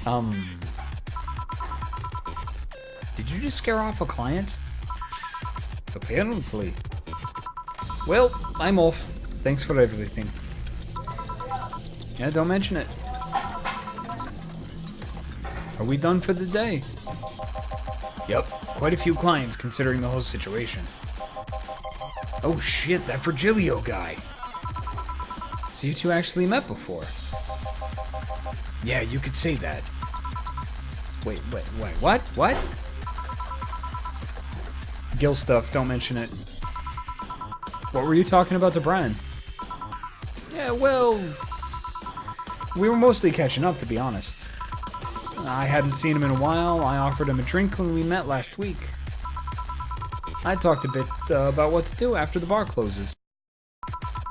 Oh. Did you just scare off a client? Apparently. Well, I'm off. Thanks for everything. Yeah, don't mention it. Are we done for the day? Yep, quite a few clients considering the whole situation. Oh shit, that Virgilio guy. So you two actually met before? Yeah, you could say that. Wait, what? What? Gil stuff, don't mention it. What were you talking about to Brian? Yeah, well... we were mostly catching up, to be honest. I hadn't seen him in a while. I offered him a drink when we met last week. I talked a bit about what to do after the bar closes.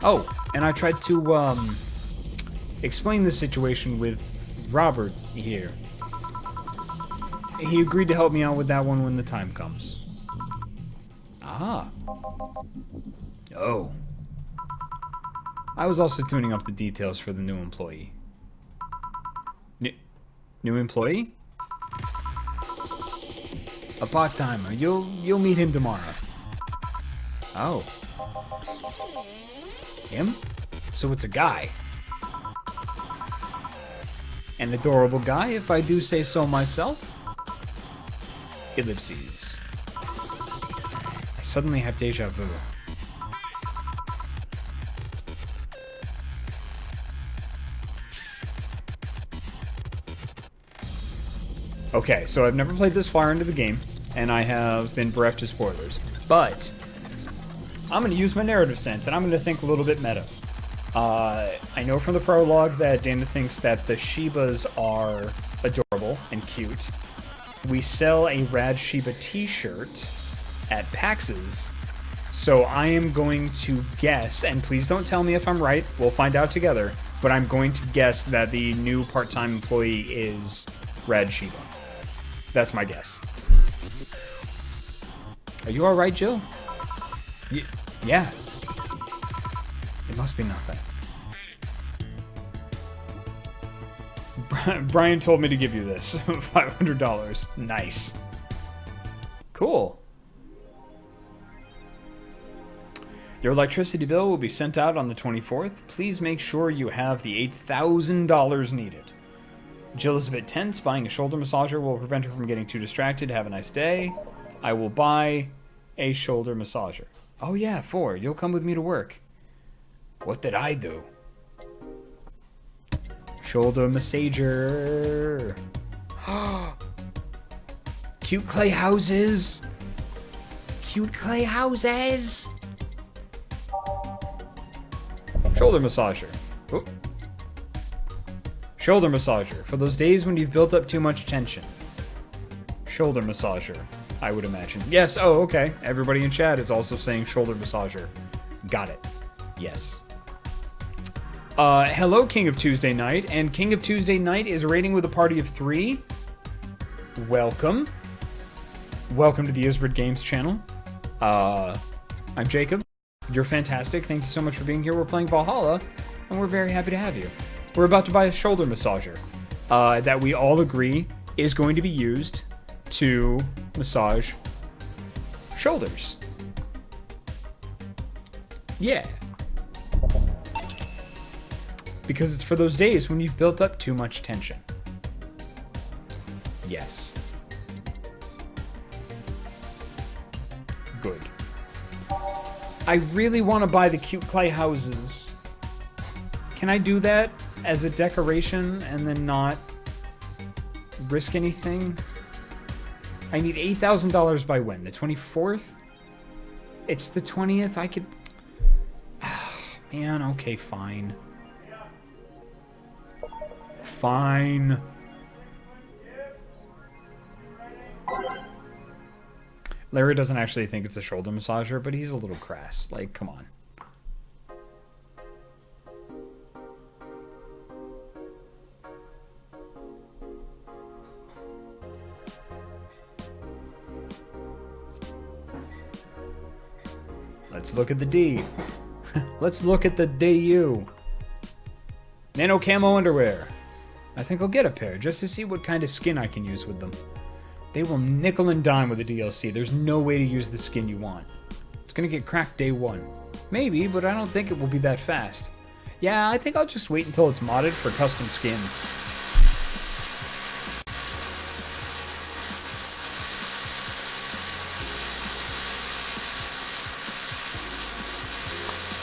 Oh, and I tried to, explain the situation with Robert here. He agreed to help me out with that one when the time comes. Ah. Oh. I was also tuning up the details for the new employee. New employee? A part-timer. You'll meet him tomorrow. Oh. Him? So it's a guy. An adorable guy, if I do say so myself. Ellipses. I suddenly have deja vu. Okay, so I've never played this far into the game, and I have been bereft of spoilers. But I'm going to use my narrative sense, and I'm going to think a little bit meta. I know from the prologue that Dana thinks that the Shibas are adorable and cute. We sell a Rad Shiba t-shirt at PAX's, so I am going to guess, and please don't tell me if I'm right, we'll find out together, but I'm going to guess that the new part-time employee is Rad Shiba. That's my guess. Are you alright, Jill? Yeah. It must be nothing. Brian told me to give you this. $500. Nice. Cool. Your electricity bill will be sent out on the 24th. Please make sure you have the $8,000 needed. Jill is a bit tense. Buying a shoulder massager will prevent her from getting too distracted. Have a nice day. I will buy a shoulder massager. Oh yeah, 4. You'll come with me to work. What did I do? Shoulder massager. Cute clay houses. Cute clay houses. Shoulder massager. Oh. Shoulder massager. For those days when you've built up too much tension. Shoulder massager, I would imagine. Yes, oh, okay. Everybody in chat is also saying shoulder massager. Got it. Yes. Hello, King of Tuesday Night. And King of Tuesday Night is raiding with a party of 3. Welcome. Welcome to the Ysbryd Games channel. I'm Jacob. You're fantastic. Thank you so much for being here. We're playing Valhalla, and we're very happy to have you. We're about to buy a shoulder massager that we all agree is going to be used to massage shoulders. Yeah. Because it's for those days when you've built up too much tension. Yes. Good. I really want to buy the cute clay houses. Can I do that as a decoration and then not risk anything? I need $8,000 by when? The 24th? It's the 20th? I could... Man, okay, fine. Fine. Larry doesn't actually think it's a shoulder massager, but he's a little crass. Like, come on. Let's look at the D. Let's look at the DU. Nano camo underwear. I think I'll get a pair just to see what kind of skin I can use with them. They will nickel and dime with the DLC. There's no way to use the skin you want. It's gonna get cracked day one. Maybe, but I don't think it will be that fast. Yeah, I think I'll just wait until it's modded for custom skins.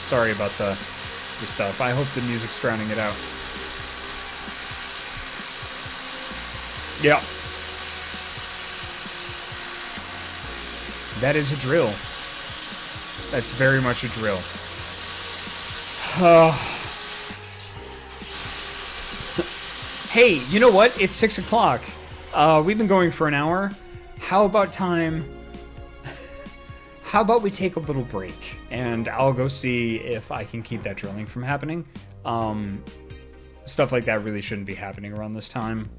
Sorry about the stuff. I hope the music's drowning it out. Yeah. That is a drill. That's very much a drill. Hey, you know what? It's 6 o'clock. We've been going for an hour. How about time... How about we take a little break, and I'll go see if I can keep that drilling from happening. Stuff like that really shouldn't be happening around this time.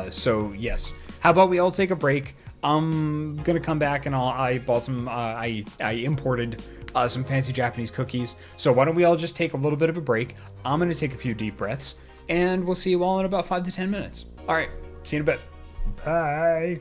So yes, how about we all take a break? I'm gonna come back and I bought some. I imported some fancy Japanese cookies. So why don't we all just take a little bit of a break? I'm gonna take a few deep breaths, and we'll see you all in about 5 to 10 minutes. All right, see you in a bit. Bye.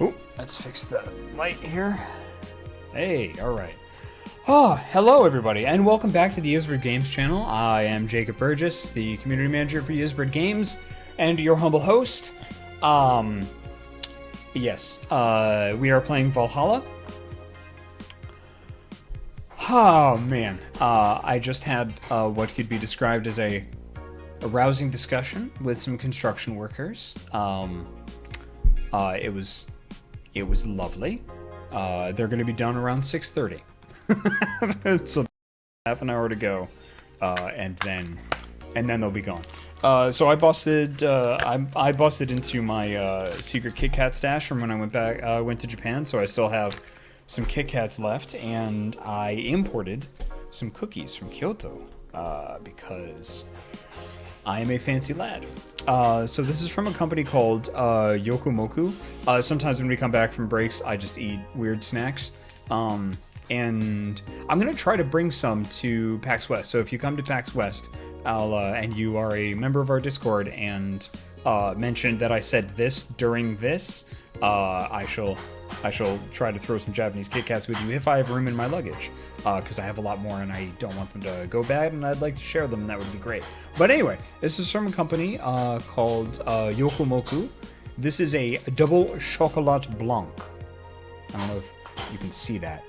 Oh, let's fix the light here. Hey, all right. Oh, hello everybody, and welcome back to the Ysbryd Games channel. I am Jacob Burgess, the community manager for Ysbryd Games, and your humble host. Yes, we are playing Valhalla. Oh man, I just had what could be described as a rousing discussion with some construction workers. It was lovely. They're going to be done around 6:30. So half an hour to go, and then they'll be gone. So I busted into my secret Kit Kat stash from when I went to Japan. So I still have some Kit Kats left, and I imported some cookies from Kyoto because I am a fancy lad. So this is from a company called Yokomoku. Sometimes when we come back from breaks, I just eat weird snacks. And I'm going to try to bring some to PAX West. So if you come to PAX West, and you are a member of our Discord and mention that I said this during this, I shall try to throw some Japanese Kit Kats with you if I have room in my luggage. Because I have a lot more and I don't want them to go bad, and I'd like to share them, and that would be great. But anyway, this is from a company called Yokomoku. This is a double chocolat blanc. I don't know if you can see that.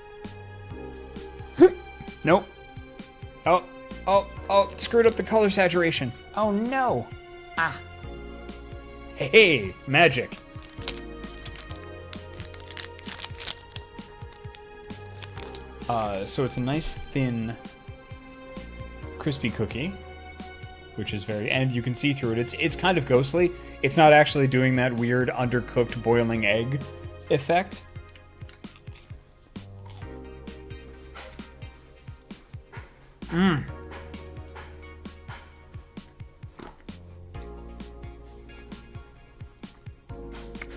Nope. Oh, screwed up the color saturation. Oh no. Ah. Hey, magic. So it's a nice thin crispy cookie, which is and you can see through it. It's kind of ghostly. It's not actually doing that weird undercooked boiling egg effect.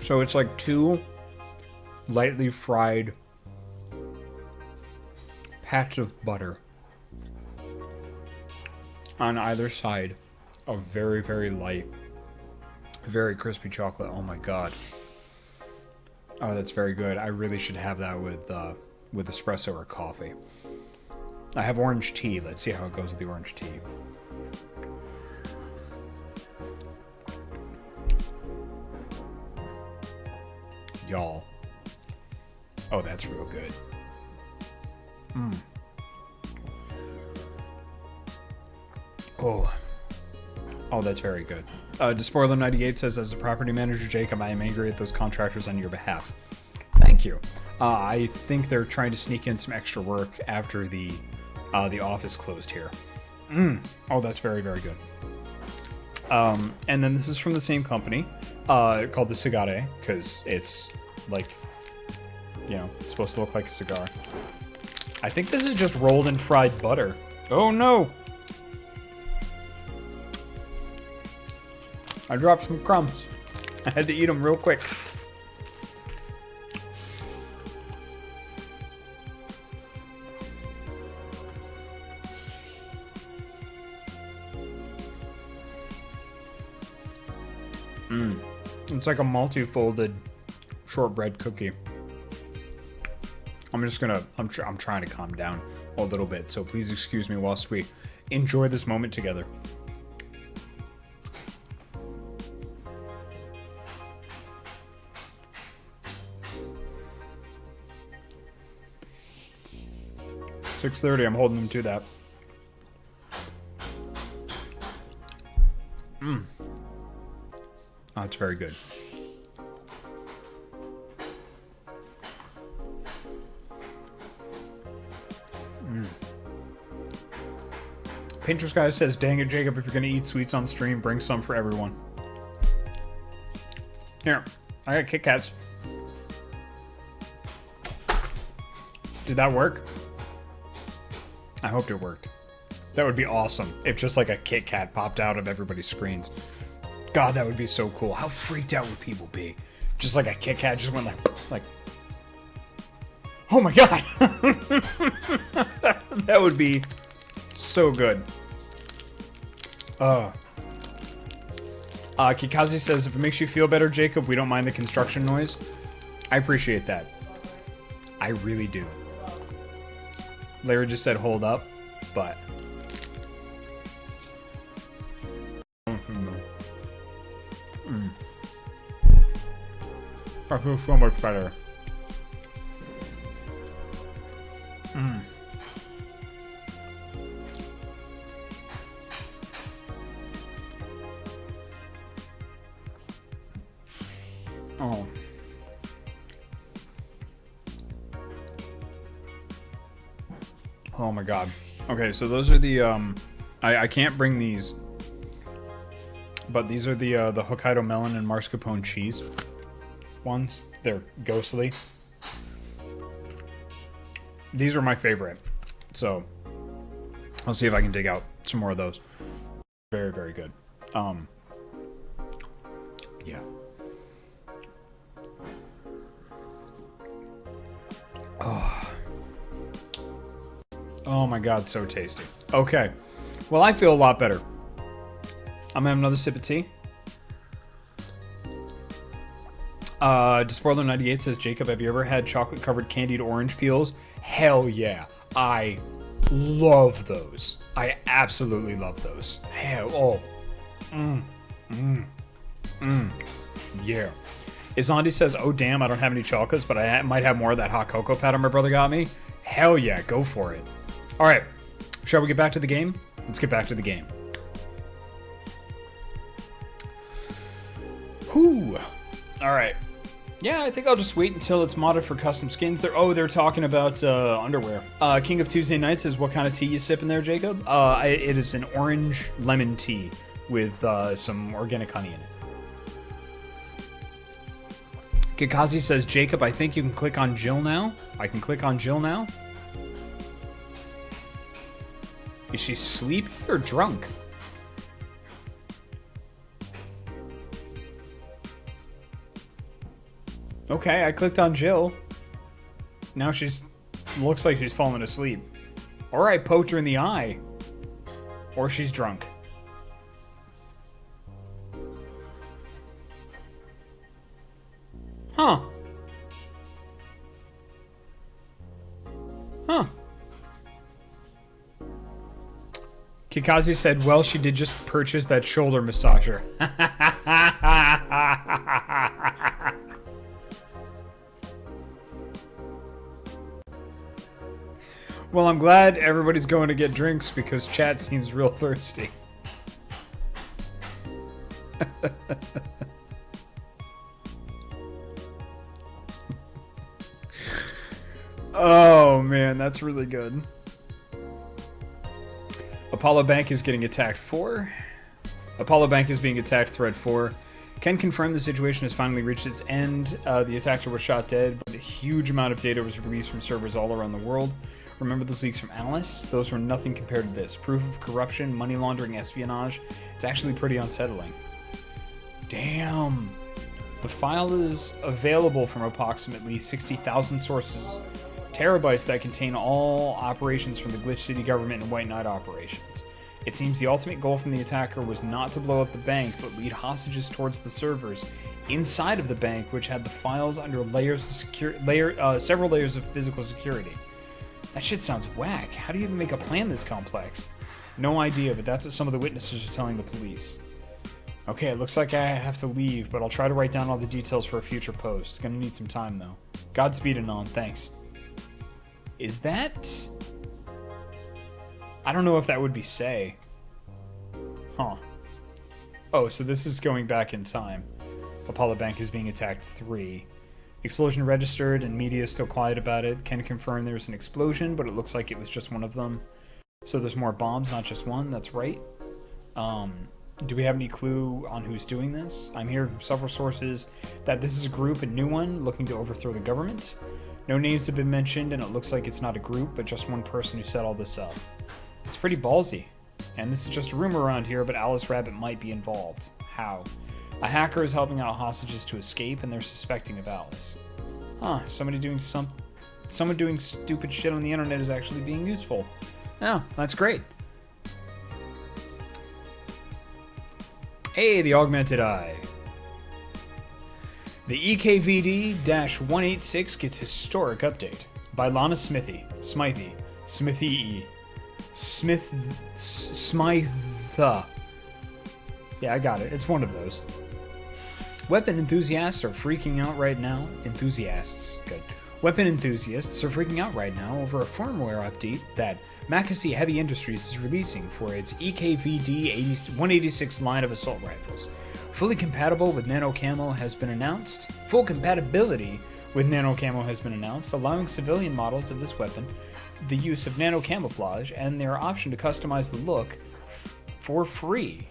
So it's like two lightly fried patch of butter on either side of very, very light, very crispy chocolate. Oh my god. Oh, that's very good. I really should have that with espresso or coffee. I have orange tea. Let's see how it goes with the orange tea. Y'all. Oh, that's real good. Oh, that's very good. Despoiler98 says, as a property manager, Jacob, I am angry at those contractors on your behalf. Thank you. I think they're trying to sneak in some extra work after the office closed here. Oh, that's very, very good. And then this is from the same company, called the Cigare, because it's like, you know, it's supposed to look like a cigar. I think this is just rolled in fried butter. Oh no! I dropped some crumbs. I had to eat them real quick. It's like a multi-folded shortbread cookie. I'm trying to calm down a little bit, so please excuse me whilst we enjoy this moment together. $6:30, I'm holding them to that. Oh, it's very good. Pinterest guy says, dang it, Jacob, if you're going to eat sweets on stream, bring some for everyone. Here, I got Kit Kats. Did that work? I hoped it worked. That would be awesome if just like a Kit Kat popped out of everybody's screens. God, that would be so cool. How freaked out would people be? Just like a Kit Kat just went like... Oh my god! That would be so good. Kikazi says, if it makes you feel better, Jacob, we don't mind the construction noise. I appreciate that. I really do. Larry just said hold up, but... I feel so much better. Oh. Oh my god. Okay, so those are the I can't bring these. But these are the Hokkaido melon and mascarpone cheese ones. They're ghostly. These are my favorite. So I'll see if I can dig out some more of those. Very, very good. Yeah. Oh my god, so tasty. Okay. Well, I feel a lot better. I'm gonna have another sip of tea. Despoiler98 says, Jacob, have you ever had chocolate-covered candied orange peels? Hell yeah. I love those. I absolutely love those. Hell, oh. Yeah. Izandi says, oh damn, I don't have any chocolates, but I might have more of that hot cocoa powder my brother got me. Hell yeah, go for it. Alright, shall we get back to the game? Let's get back to the game. Whew. Alright. Yeah, I think I'll just wait until it's modded for custom skins. They're talking about underwear. King of Tuesday Night says, what kind of tea you sipping there, Jacob? It is an orange lemon tea with some organic honey in it. Kikazi says, Jacob, I think you can click on Jill now. I can click on Jill now. Is she sleepy or drunk? Okay, I clicked on Jill. Now looks like she's falling asleep. Or I poked her in the eye. Or she's drunk. Huh. Huh. Kikazi said, well, she did just purchase that shoulder massager. Well, I'm glad everybody's going to get drinks because chat seems real thirsty. Oh, man, that's really good. Apollo Bank is getting attacked 4. Apollo Bank is being attacked, thread 4. Can confirm the situation has finally reached its end. The attacker was shot dead, but a huge amount of data was released from servers all around the world. Remember those leaks from Alice? Those were nothing compared to this. Proof of corruption, money laundering, espionage. It's actually pretty unsettling. Damn. The file is available from approximately 60,000 sources. Terabytes that contain all operations from the Glitch City government and White Knight operations. It seems the ultimate goal from the attacker was not to blow up the bank, but lead hostages towards the servers inside of the bank, which had the files under layers of several layers of physical security. That shit sounds whack. How do you even make a plan this complex? No idea, but that's what some of the witnesses are telling the police. Okay, it looks like I have to leave, but I'll try to write down all the details for a future post. Gonna need some time, though. Godspeed, Anon. Thanks. Is that... I don't know if that would be Say. Huh. Oh, so this is going back in time. Apollo Bank is being attacked 3. Explosion registered and media is still quiet about it. Can confirm there was an explosion, but it looks like it was just one of them. So there's more bombs, not just one. That's right. Do we have any clue on who's doing this? I'm hearing from several sources that this is a group, a new one, looking to overthrow the government. No names have been mentioned, and it looks like it's not a group, but just one person who set all this up. It's pretty ballsy. And this is just a rumor around here, but Alice Rabbit might be involved. How? A hacker is helping out hostages to escape, and they're suspecting of Alice. Huh, someone doing stupid shit on the internet is actually being useful. Oh, that's great. Hey, the Augmented Eye. The EKVD-186 gets historic update by Lana Smythe. Smythe. Yeah, I got it. It's one of those. Weapon enthusiasts are freaking out right now. Good. Weapon enthusiasts are freaking out right now over a firmware update that Mackesy Heavy Industries is releasing for its EKVD-186 line of assault rifles. Fully compatible with nano camo has been announced. Full compatibility with nano camo has been announced, allowing civilian models of this weapon the use of nano camouflage and their option to customize the look for free.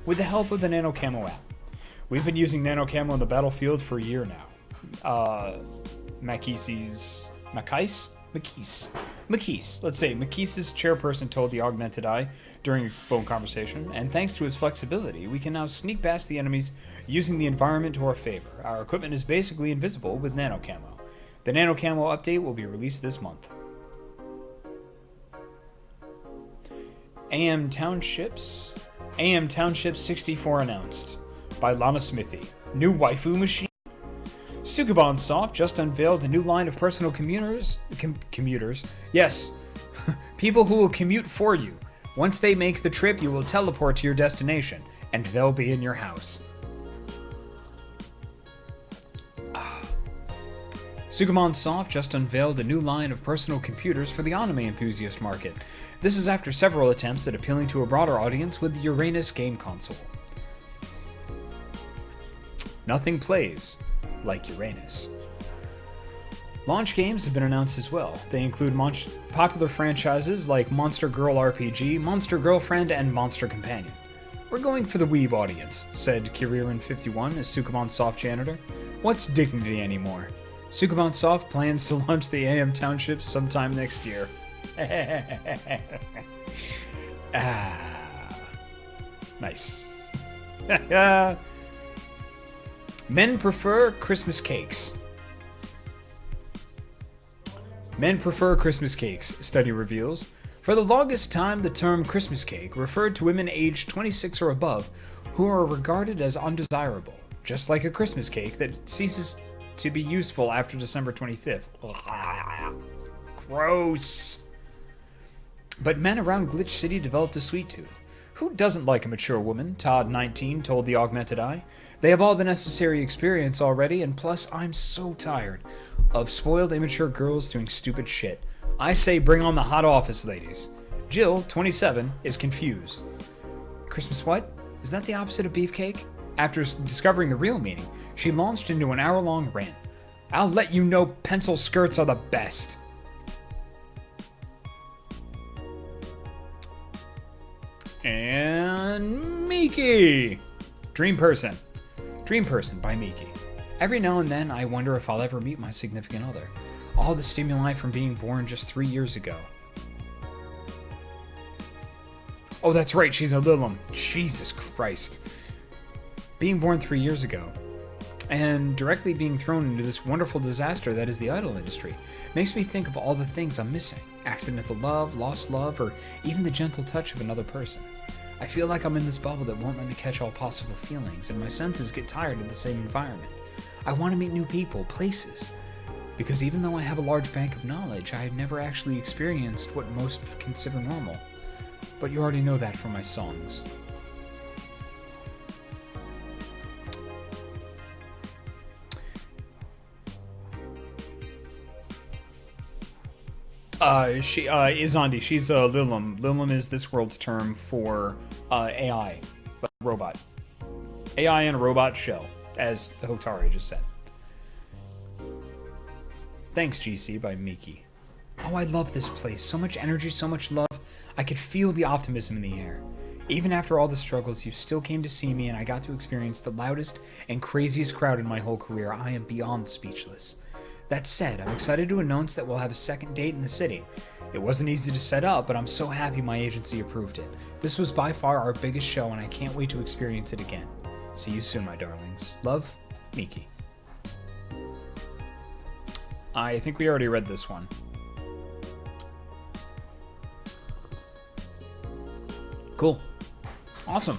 With the help of the nano camo app. We've been using nano camo on the battlefield for a year now. Mackie's chairperson told the Augmented Eye during a phone conversation, and thanks to his flexibility, we can now sneak past the enemies using the environment to our favor. Our equipment is basically invisible with nano camo. The nano camo update will be released this month. AM Townships 64 announced by Lana Smithy. New waifu machine. Sukuban Soft just unveiled a new line of personal commuters. Yes, people who will commute for you. Once they make the trip, you will teleport to your destination, and they'll be in your house. Sukuban Soft just unveiled a new line of personal computers for the anime enthusiast market. This is after several attempts at appealing to a broader audience with the Uranus game console. Nothing plays like Uranus. Launch games have been announced as well. They include popular franchises like Monster Girl RPG, Monster Girlfriend, and Monster Companion. We're going for the weeb audience, said Kiririn51 as Sukuban Soft janitor. What's dignity anymore? Sukuban Soft plans to launch the AM Townships sometime next year. Nice. Men prefer Christmas cakes. Men prefer Christmas cakes, study reveals. For the longest time, the term Christmas cake referred to women aged 26 or above who are regarded as undesirable, just like a Christmas cake that ceases to be useful after December 25th. Gross. But men around Glitch City developed a sweet tooth. Who doesn't like a mature woman? Todd, 19, told the Augmented Eye. They have all the necessary experience already, and plus I'm so tired of spoiled immature girls doing stupid shit. I say bring on the hot office ladies. Jill, 27, is confused. Christmas what? Is that the opposite of beefcake? After discovering the real meaning, she launched into an hour-long rant. I'll let you know pencil skirts are the best. And Miki! Dream Person by Miki. Every now and then, I wonder if I'll ever meet my significant other. All the stimuli from being born just 3 years ago. Oh, that's right, she's a Lilum. Jesus Christ. Being born 3 years ago, and directly being thrown into this wonderful disaster that is the idol industry, makes me think of all the things I'm missing. Accidental love, lost love, or even the gentle touch of another person. I feel like I'm in this bubble that won't let me catch all possible feelings, and my senses get tired of the same environment. I want to meet new people, places. Because even though I have a large bank of knowledge, I have never actually experienced what most consider normal. But you already know that from my songs. Izandi, she's a Lilum. Lilum is this world's term for AI, but robot. AI and a robot shell, as Hotari just said. Thanks, GC, by Miki. Oh, I love this place. So much energy, so much love. I could feel the optimism in the air. Even after all the struggles, you still came to see me, and I got to experience the loudest and craziest crowd in my whole career. I am beyond speechless. That said, I'm excited to announce that we'll have a second date in the city. It wasn't easy to set up, but I'm so happy my agency approved it. This was by far our biggest show, and I can't wait to experience it again. See you soon, my darlings. Love, Miki. I think we already read this one. Cool. Awesome.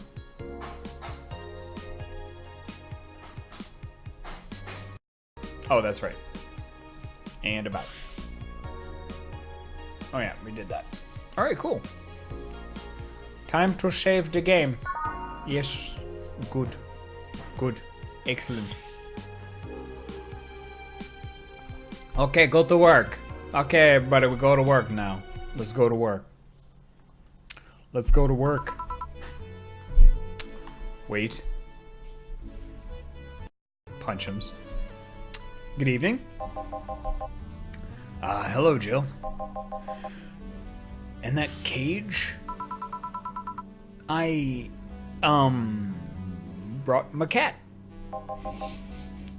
Oh, that's right. And about. Oh yeah, we did that. Alright, cool. Time to save the game. Yes. Good. Good. Excellent. Okay, go to work. Okay, everybody, we go to work now. Let's go to work. Let's go to work. Wait. Punchums. Good evening. Hello, Jill. And that cage? I, brought my cat.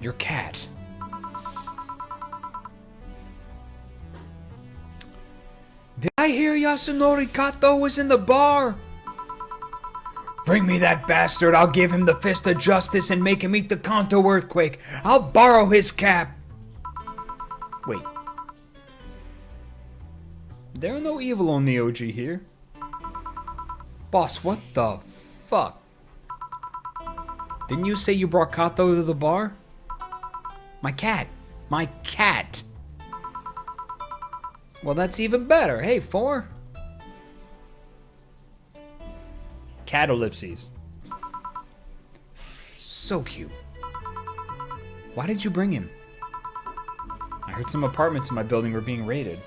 Your cat? Did I hear Yasunori Kato was in the bar? Bring me that bastard. I'll give him the fist of justice and make him eat the Kanto earthquake. I'll borrow his cap. Wait. There are no evil on the OG here. Boss, what the fuck? Didn't you say you brought Kato to the bar? My cat. My cat. Well, that's even better. Hey, 4. Catallipses. So cute. Why did you bring him? I heard some apartments in my building were being raided.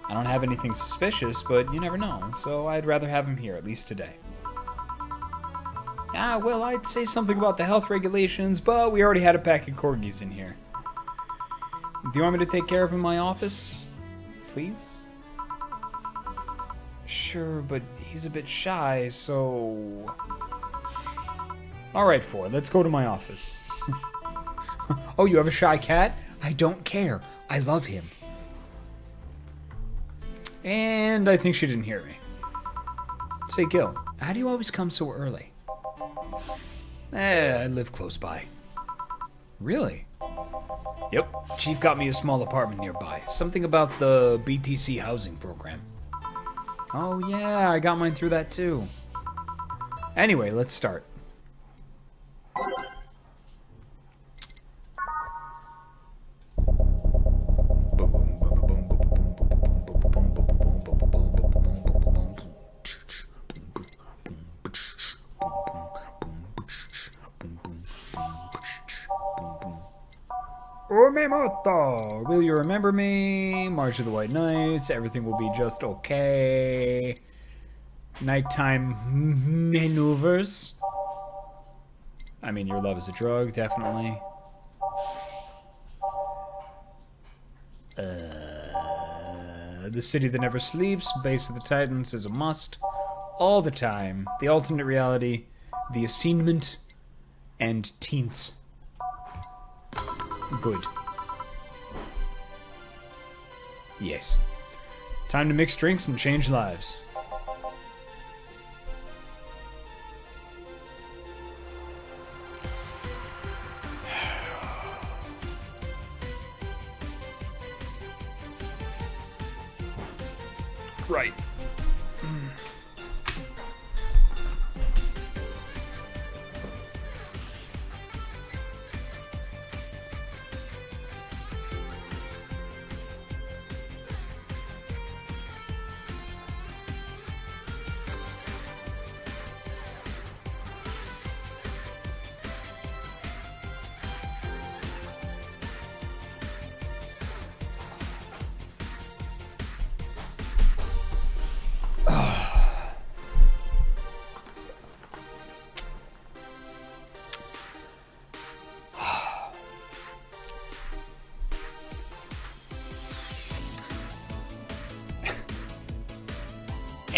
I don't have anything suspicious, but you never know, so I'd rather have him here, at least today. Well, I'd say something about the health regulations, but we already had a pack of corgis in here. Do you want me to take care of him in my office? Please? Sure, but he's a bit shy, so... Alright, 4, let's go to my office. Oh, you have a shy cat? I don't care. I love him. And I think she didn't hear me. Say, Gil, how do you always come so early? I live close by. Really? Yep. Chief got me a small apartment nearby. Something about the BTC housing program. Oh yeah, I got mine through that too. Anyway, let's start. Umemoto! Will you remember me? March of the White Knights. Everything will be just okay. Nighttime maneuvers. I mean, your love is a drug, definitely. The city that never sleeps. Base of the Titans is a must. All the time. The alternate reality. The assignment. And teens. Good. Yes. Time to mix drinks and change lives. Right.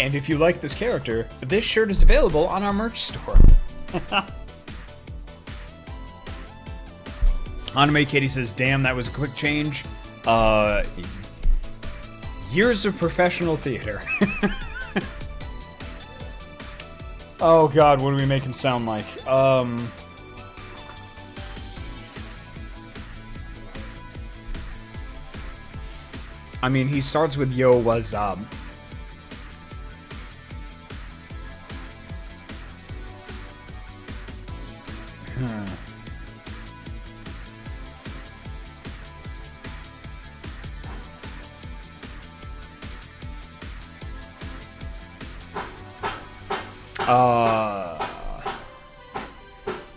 And if you like this character, this shirt is available on our merch store. Anime Kitty says, damn, that was a quick change. Years of professional theater. Oh god, what do we make him sound like? I mean, he starts with yo, what's up?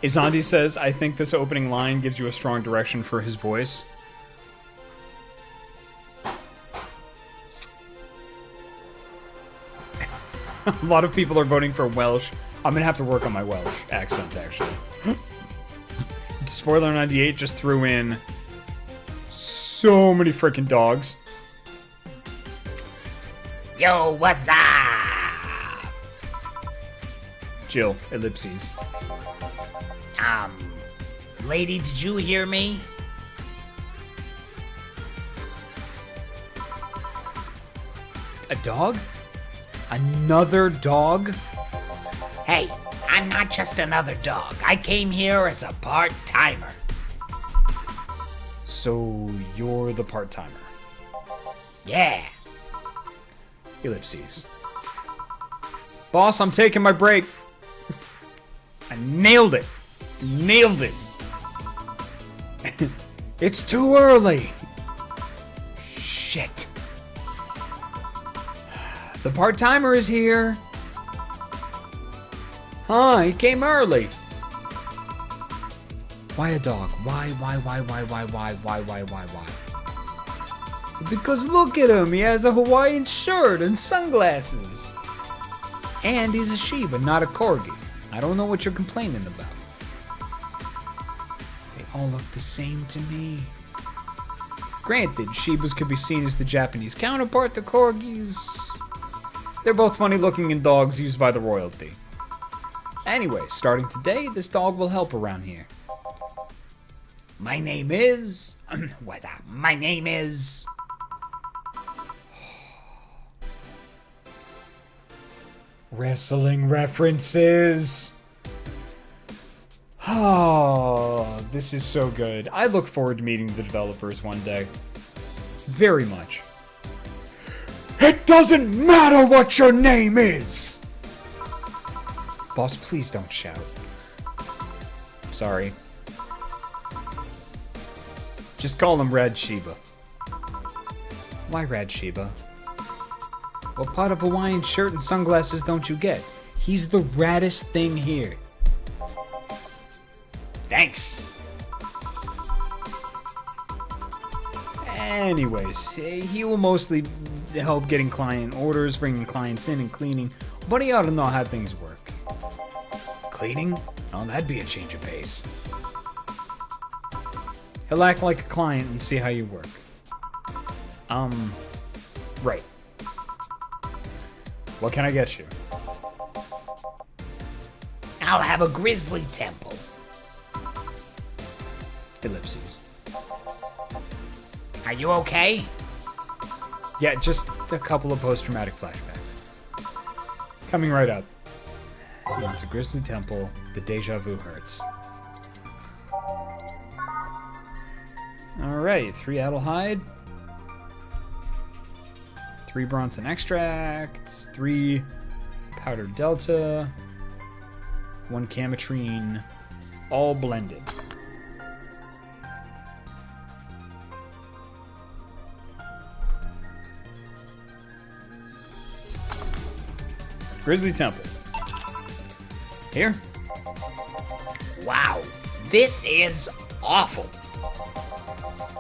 Izandi says, I think this opening line gives you a strong direction for his voice. A lot of people are voting for Welsh. I'm gonna have to work on my Welsh accent, actually. Spoiler 98 just threw in so many freaking dogs. Yo, what's that? Jill, ellipses. Lady, did you hear me? A dog? Another dog? Hey, I'm not just another dog. I came here as a part-timer. So you're the part-timer? Yeah. Ellipses. Boss, I'm taking my break. I nailed it. Nailed it. It's too early. Shit. The part-timer is here. Huh, he came early. Why a dog? Why? Because look at him, he has a Hawaiian shirt and sunglasses. And he's a Shiba, not a Corgi. I don't know what you're complaining about. They all look the same to me. Granted, Shibas could be seen as the Japanese counterpart to Corgis. They're both funny-looking dogs used by the royalty. Anyway, starting today, this dog will help around here. My name is... What's that? My name is... Wrestling references. Oh, this is so good. I look forward to meeting the developers one day. Very much. It doesn't matter what your name is! Boss, please don't shout. Sorry. Just call him Rad Shiba. Why Rad Shiba? What part of Hawaiian shirt and sunglasses don't you get? He's the raddest thing here. Thanks. Anyways, he will mostly help getting client orders, bringing clients in, and cleaning, but he ought to know how things work. Cleaning? Oh, that'd be a change of pace. He'll act like a client and see how you work. Right. What can I get you? I'll have a grizzly temple. Ellipses. Are you okay? Yeah, just a couple of post-traumatic flashbacks. Coming right up. He wants a grizzly temple. The deja vu hurts. Alright, 3 Adelhide. 3 Bronson extracts. 3 Powder Delta. 1 Camatrine. All blended. Grizzly Temple. Here. Wow, this is awful.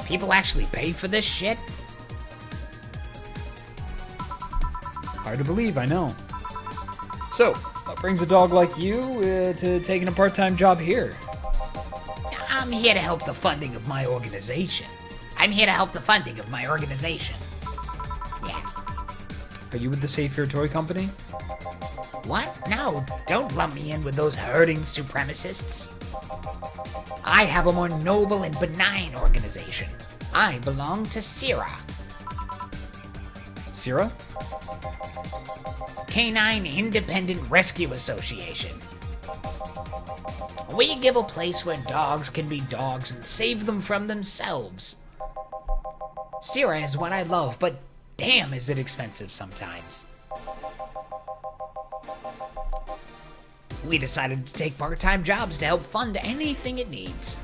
People actually pay for this shit? Hard to believe, I know. So, what brings a dog like you to taking a part-time job here? I'm here to help the funding of my organization. Yeah. Are you with the Savior Toy Company? What? No, don't lump me in with those herding supremacists. I have a more noble and benign organization. I belong to CIRA. Sierra? Canine Independent Rescue Association. We give a place where dogs can be dogs and save them from themselves. CIRA is what I love, but damn is it expensive sometimes. We decided to take part-time jobs to help fund anything it needs.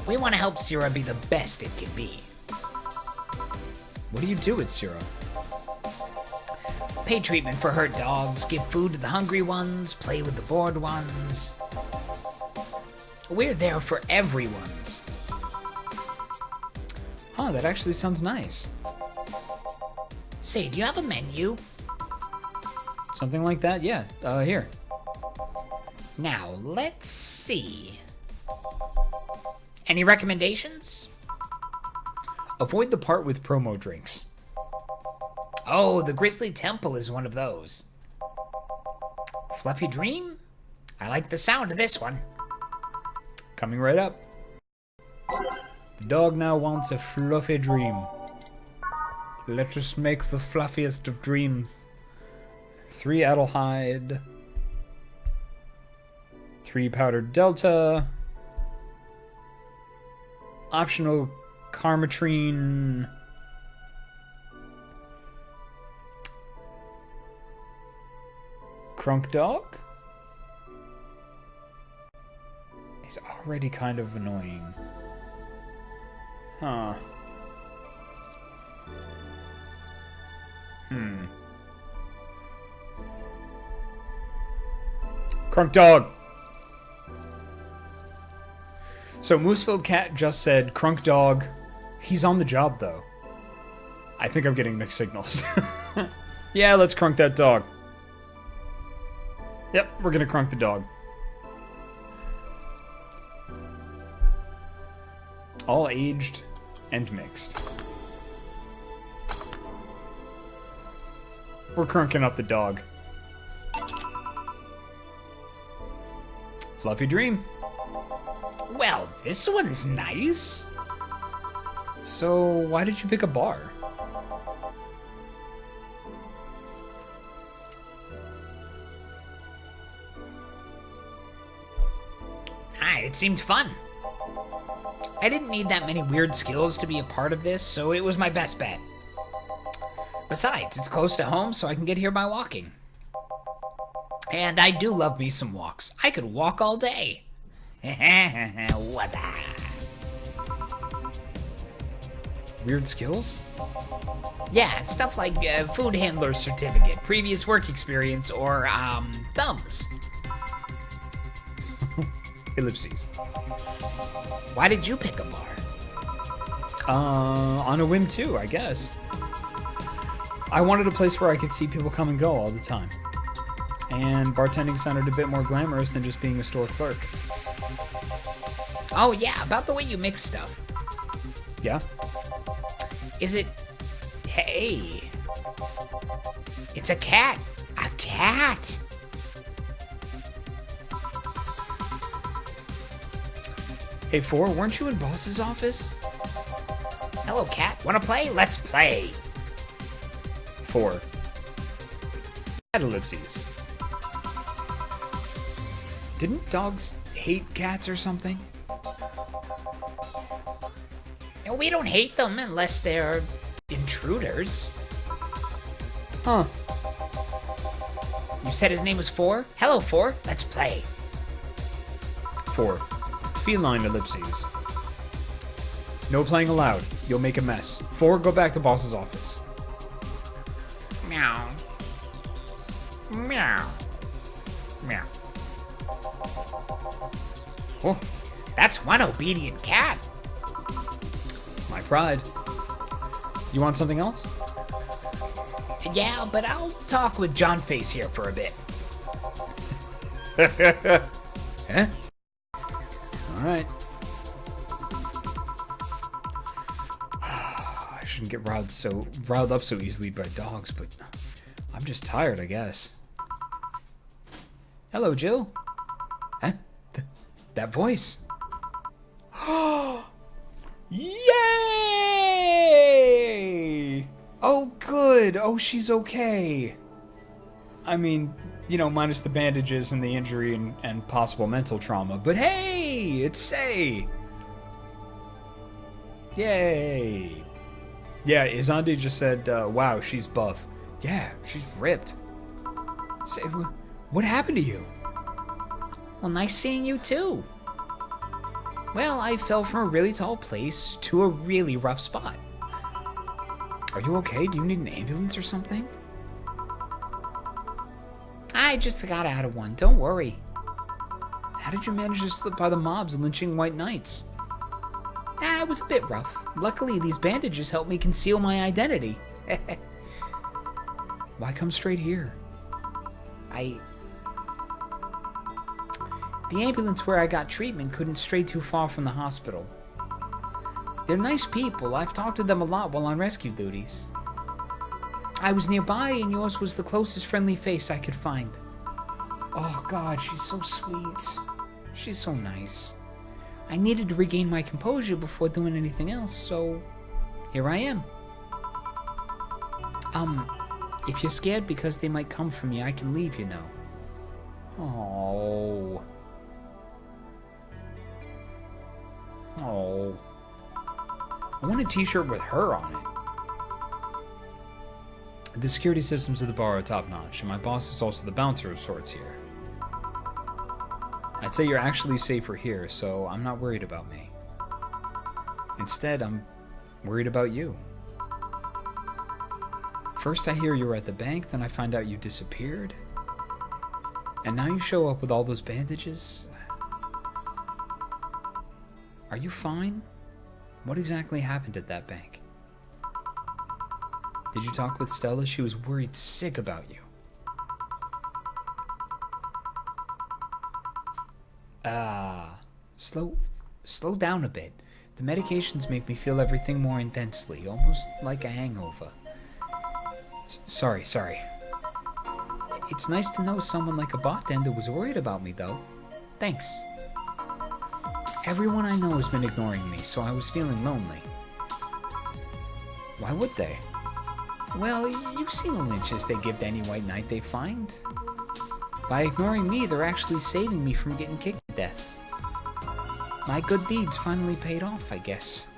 We want to help CIRA be the best it can be. What do you do at Sierra? Pay treatment for hurt dogs, give food to the hungry ones, play with the bored ones. We're there for everyone's. Huh, that actually sounds nice. Say, do you have a menu? Something like that? Yeah, here. Now, let's see. Any recommendations? Avoid the part with promo drinks. Oh, the Grizzly Temple is one of those. Fluffy Dream? I like the sound of this one. Coming right up. The dog now wants a fluffy dream. Let us make the fluffiest of dreams. 3 Adelhyde. 3 powdered Delta. Optional Carmatrine. Crunk Dog? He's already kind of annoying. Huh. Crunk Dog! So Moosefilled Cat just said, Crunk Dog, he's on the job though. I think I'm getting mixed signals. Yeah, let's crunk that dog. Yep, we're gonna crunk the dog. All aged and mixed. We're crunking up the dog. Fluffy Dream. Well, this one's nice. So, why did you pick a bar? It seemed fun. I didn't need that many weird skills to be a part of this, so it was my best bet. Besides, it's close to home, so I can get here by walking. And I do love me some walks. I could walk all day. What Weird skills? Yeah, stuff like food handler certificate, previous work experience, or, thumbs. Ellipses. Why did you pick a bar? On a whim too, I guess. I wanted a place where I could see people come and go all the time. And bartending sounded a bit more glamorous than just being a store clerk. Oh yeah, about the way you mix stuff. Yeah? Is it... Hey. It's a cat. A cat! Hey, 4, weren't you in Boss's office? Hello, cat. Wanna play? Let's play! 4. At ellipses. Didn't dogs hate cats or something? We don't hate them unless they're intruders. Huh. You said his name was 4? Hello, 4. Let's play. 4. Feline ellipses. No playing allowed. You'll make a mess. 4. Go back to Boss's office. Meow. Meow. Meow. Oh, that's one obedient cat. My pride. You want something else? Yeah, but I'll talk with John Face here for a bit. Eh? Alright. I should shouldn't get riled up so easily by dogs, but I'm just tired, I guess. Hello, Jill. Huh? That voice. Yay! Oh, good. Oh, she's okay. I mean, you know, minus the bandages and the injury and possible mental trauma. But hey, it's Say. Yay. Yeah, Izandi just said, wow, she's buff. Yeah, she's ripped. Say, what happened to you? Well, nice seeing you too. Well, I fell from a really tall place to a really rough spot. Are you okay? Do you need an ambulance or something? I just got out of one, don't worry. How did you manage to slip by the mobs lynching white knights? It was a bit rough. Luckily, these bandages helped me conceal my identity. Why come straight here? The ambulance where I got treatment couldn't stray too far from the hospital. They're nice people. I've talked to them a lot while on rescue duties. I was nearby, and yours was the closest friendly face I could find. Oh, God, she's so sweet. She's so nice. I needed to regain my composure before doing anything else, so here I am. If you're scared because they might come for me, I can leave, you know. Oh. Oh. I want a t-shirt with her on it. The security systems of the bar are top-notch, and my boss is also the bouncer of sorts here. I'd say you're actually safer here, so I'm not worried about me. Instead, I'm worried about you. First I hear you were at the bank, then I find out you disappeared. And now you show up with all those bandages. Are you fine? What exactly happened at that bank? Did you talk with Stella? She was worried sick about you. Slow down a bit. The medications make me feel everything more intensely, almost like a hangover. Sorry. It's nice to know someone like a bartender was worried about me, though. Thanks. Everyone I know has been ignoring me, so I was feeling lonely. Why would they? Well, you've seen the lynches they give to any white knight they find. By ignoring me, they're actually saving me from getting kicked to death. My good deeds finally paid off, I guess.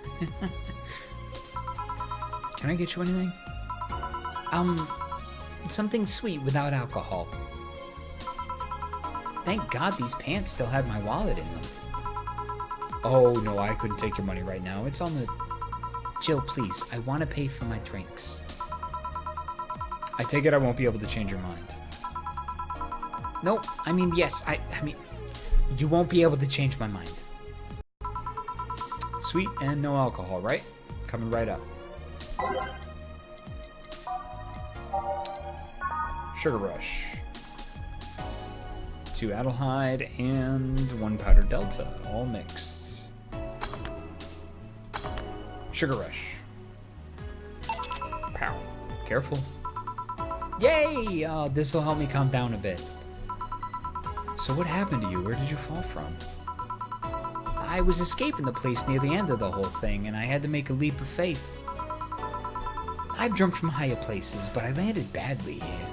Can I get you anything? Something sweet without alcohol. Thank God these pants still had my wallet in them. Oh, no, I couldn't take your money right now. It's on the... Jill, please, I want to pay for my drinks. I take it I won't be able to change your mind. No, I mean, yes, I mean, you won't be able to change my mind. Sweet and no alcohol, right? Coming right up. Sugar Rush. 2 Adelhyde and 1 Powder Delta, all mixed. Sugar Rush. Pow. Careful. Yay! This'll help me calm down a bit. So what happened to you? Where did you fall from? I was escaping the place near the end of the whole thing, and I had to make a leap of faith. I've jumped from higher places, but I landed badly here.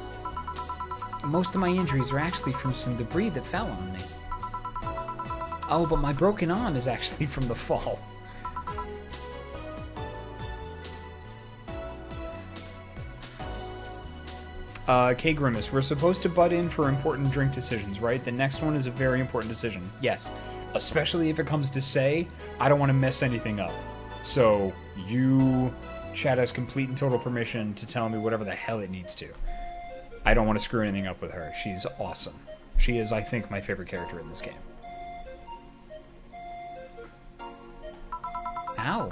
Most of my injuries are actually from some debris that fell on me. Oh, but my broken arm is actually from the fall. K Grimace, we're supposed to butt in for important drink decisions, right? The next one is a very important decision. Yes. Especially if it comes to Say, I don't want to mess anything up. So, you, Chad, has complete and total permission to tell me whatever the hell it needs to. I don't want to screw anything up with her. She's awesome. She is, I think, my favorite character in this game. Ow.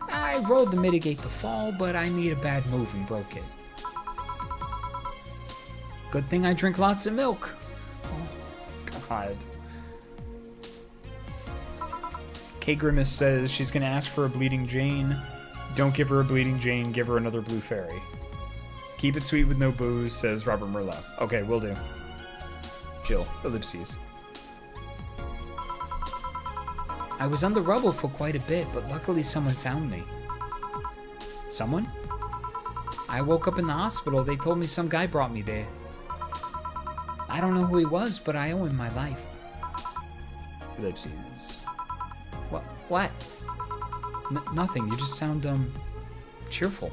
I rolled to mitigate the fall, but I made a bad move and broke it. Good thing I drink lots of milk. Oh, God. K Grimace says she's going to ask for a Bleeding Jane, Don't give her a bleeding Jane, give her another blue fairy. Keep it sweet with no booze, says Robert Merlot. Okay, will do. Jill, ellipses. I was on the rubble for quite a bit, but luckily someone found me. Someone? I woke up in the hospital. They told me some guy brought me there. I don't know who he was, but I owe him my life. Ellipses. What? Nothing. You just sound, cheerful.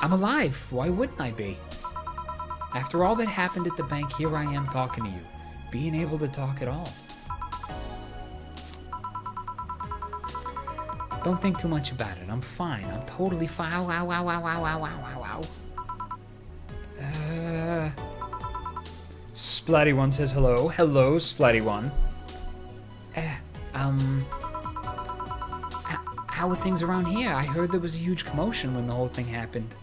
I'm alive. Why wouldn't I be? After all that happened at the bank, here I am talking to you. Being able to talk at all. Don't think too much about it. I'm fine. I'm totally fine. Ow, ow, ow, ow, ow, ow, ow, ow, ow. Splatty1 says hello. Hello, Splatty1. How are things around here? I heard there was a huge commotion when the whole thing happened.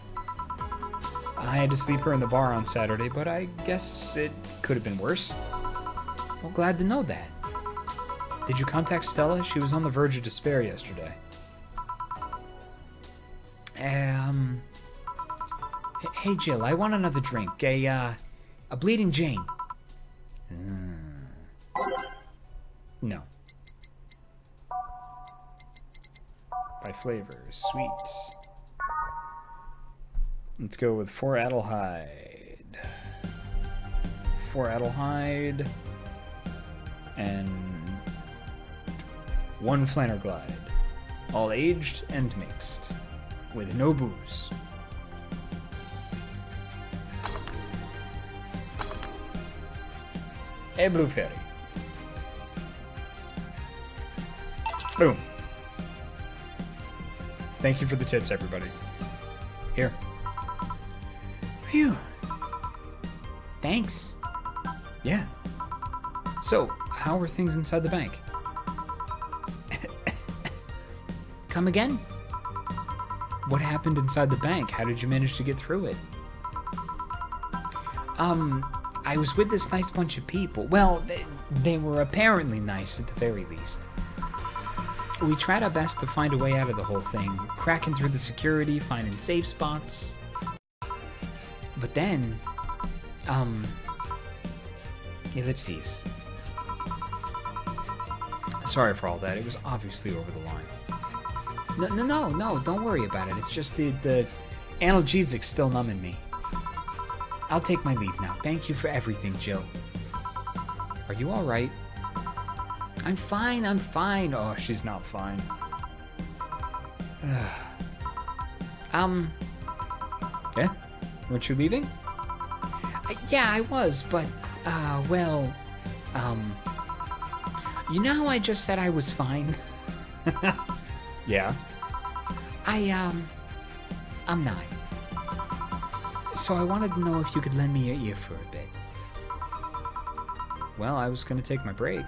I had to sleep here in the bar on Saturday, but I guess it could have been worse. Well, glad to know that. Did you contact Stella? She was on the verge of despair yesterday. Hey, Jill, I want another drink. A bleeding Jane. No. By flavor, sweet. Let's go with 4 Adelhyde. 4 Adelhyde. And 1 Flanner Glide. All aged and mixed. With no booze. A blue fairy. Boom. Thank you for the tips, everybody. Here. Phew. Thanks. Yeah. So, how are things inside the bank? Come again? What happened inside the bank? How did you manage to get through it? I was with this nice bunch of people. Well, they were apparently nice at the very least. We tried our best to find a way out of the whole thing, cracking through the security, finding safe spots. But then, ellipses. Sorry for all that. It was obviously over the line. No, don't worry about it. It's just the analgesics still numbing me. I'll take my leave now. Thank you for everything, Jill. Are you alright? I'm fine. Oh, she's not fine. Yeah? Weren't you leaving? Yeah, I was, but, you know how I just said I was fine? Yeah? I'm not. So I wanted to know if you could lend me your ear for a bit. Well, I was gonna take my break.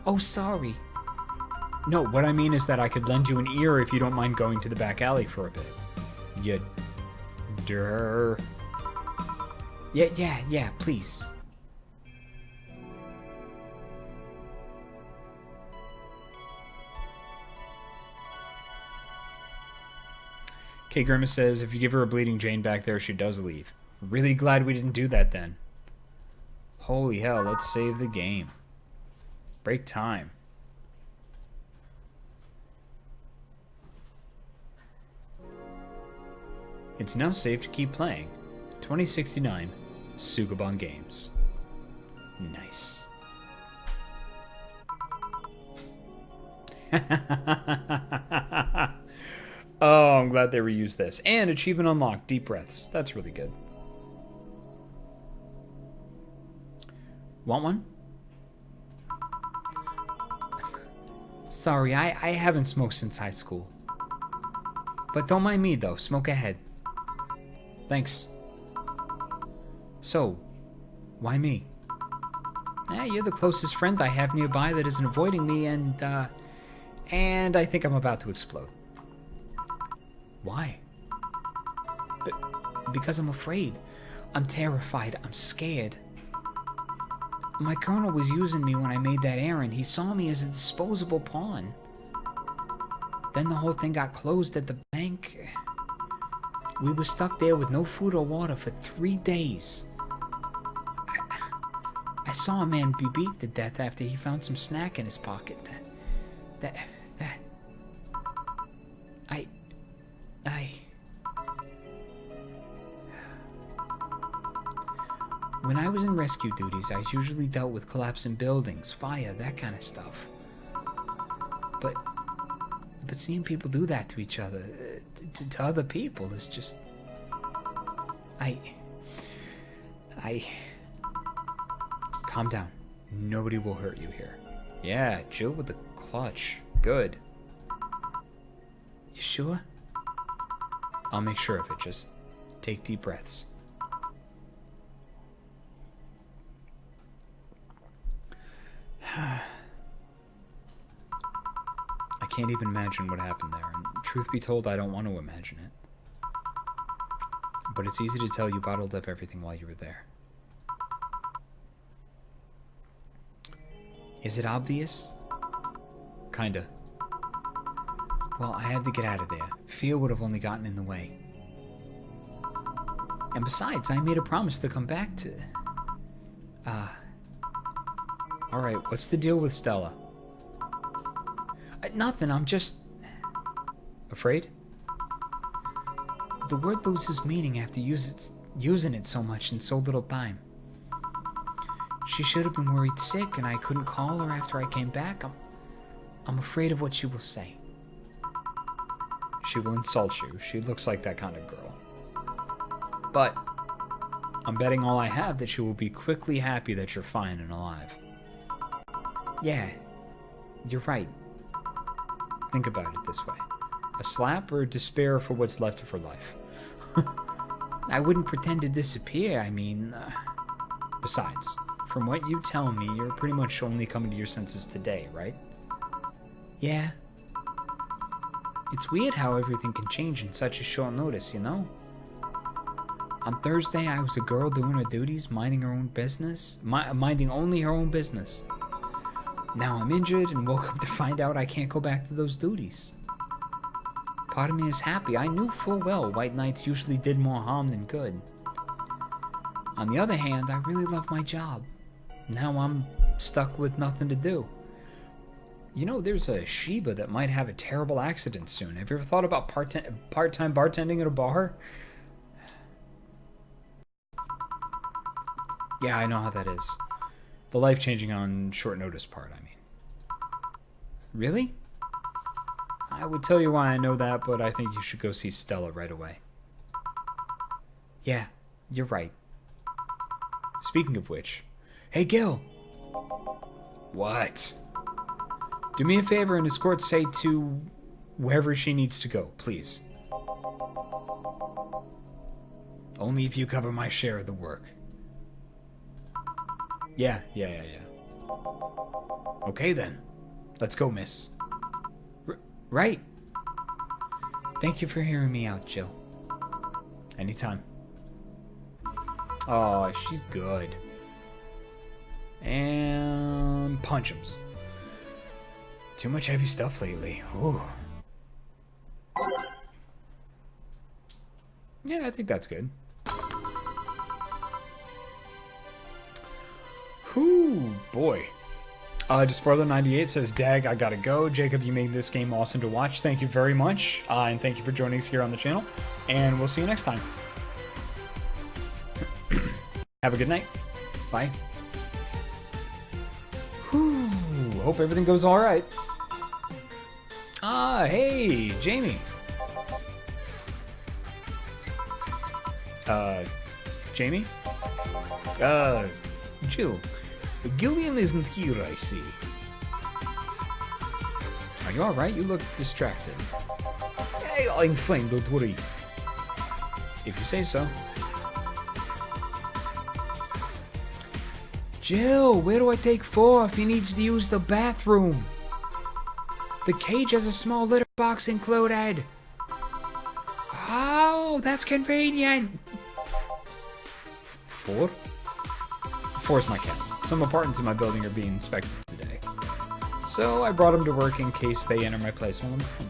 Oh, sorry. No, what I mean is that I could lend you an ear if you don't mind going to the back alley for a bit. Yeah, please. K. Grimace says, if you give her a bleeding Jane back there, she does leave. Really glad we didn't do that then. Holy hell, let's save the game. Break time. It's now safe to keep playing. 2069 Sugabon Games. Nice. Oh, I'm glad they reused this. And achievement unlocked, deep breaths. That's really good. Want one? Sorry, I haven't smoked since high school. But don't mind me, though. Smoke ahead. Thanks. So, why me? You're the closest friend I have nearby that isn't avoiding me, and I think I'm about to explode. Why? Because I'm afraid. I'm terrified. I'm scared. My colonel was using me when I made that errand. He saw me as a disposable pawn. Then the whole thing got closed at the bank. We were stuck there with no food or water for 3 days. I saw a man be beat to death after he found some snack in his pocket. When I was in rescue duties, I usually dealt with collapsing buildings, fire, that kind of stuff. But seeing people do that to each other, to other people, is just... Calm down. Nobody will hurt you here. Yeah, chill with the clutch. Good. You sure? I'll make sure of it. Just take deep breaths. I can't even imagine what happened there, and truth be told, I don't want to imagine it. But it's easy to tell you bottled up everything while you were there. Is it obvious? Kinda. Well, I had to get out of there. Fear would have only gotten in the way. And besides, I made a promise to come back to... Alright, what's the deal with Stella? Nothing, I'm just... Afraid? The word loses meaning after using it so much in so little time. She should have been worried sick, and I couldn't call her after I came back. I'm afraid of what she will say. She will insult you. She looks like that kind of girl. But I'm betting all I have that she will be quickly happy that you're fine and alive. Yeah, you're right. Think about it this way. A slap or despair for what's left of her life? I wouldn't pretend to disappear, I mean... Besides, from what you tell me, you're pretty much only coming to your senses today, right? Yeah. It's weird how everything can change in such a short notice, you know? On Thursday, I was a girl doing her duties, minding her own business. Minding only her own business. Now I'm injured and woke up to find out I can't go back to those duties. Part of me is happy. I knew full well white knights usually did more harm than good. On the other hand, I really love my job. Now I'm stuck with nothing to do. You know, there's a Sheba that might have a terrible accident soon. Have you ever thought about part-time bartending at a bar? Yeah, I know how that is. The life-changing on short notice part, I mean. Really? I would tell you why I know that, but I think you should go see Stella right away. Yeah, you're right. Speaking of which... Hey, Gil! What? Do me a favor and escort Say to wherever she needs to go, please. Only if you cover my share of the work. Yeah. Okay then. Let's go, miss. Right. Thank you for hearing me out, Jill. Anytime. Oh, she's good. And punch-ems. Too much heavy stuff lately. Ooh. Yeah, I think that's good. Whew, boy. Despoiler98 says, Dag, I gotta go. Jacob, you made this game awesome to watch. Thank you very much. And thank you for joining us here on the channel. And we'll see you next time. Have a good night. Bye. Whew, hope everything goes alright. Hey, Jamie. Jamie? Jill. Gillian isn't here, I see. Are you alright? You look distracted. Hey, I'm fine, don't worry. If you say so. Jill, where do I take Forth? He needs to use the bathroom. The cage has a small litter box included. Oh, that's convenient. Four's my cat. Some apartments in my building are being inspected today. So I brought him to work in case they enter my place while I'm gone.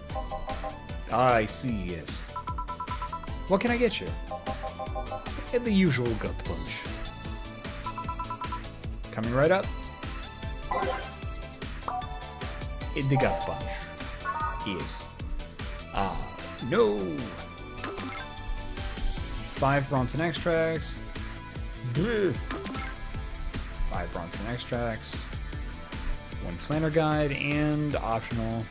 I see, yes. What can I get you? And the usual gut punch. Coming right up. In the gut punch. Yes. No! 5 Bronson extracts. 5 Bronson extracts. 1 Flanner guide and optional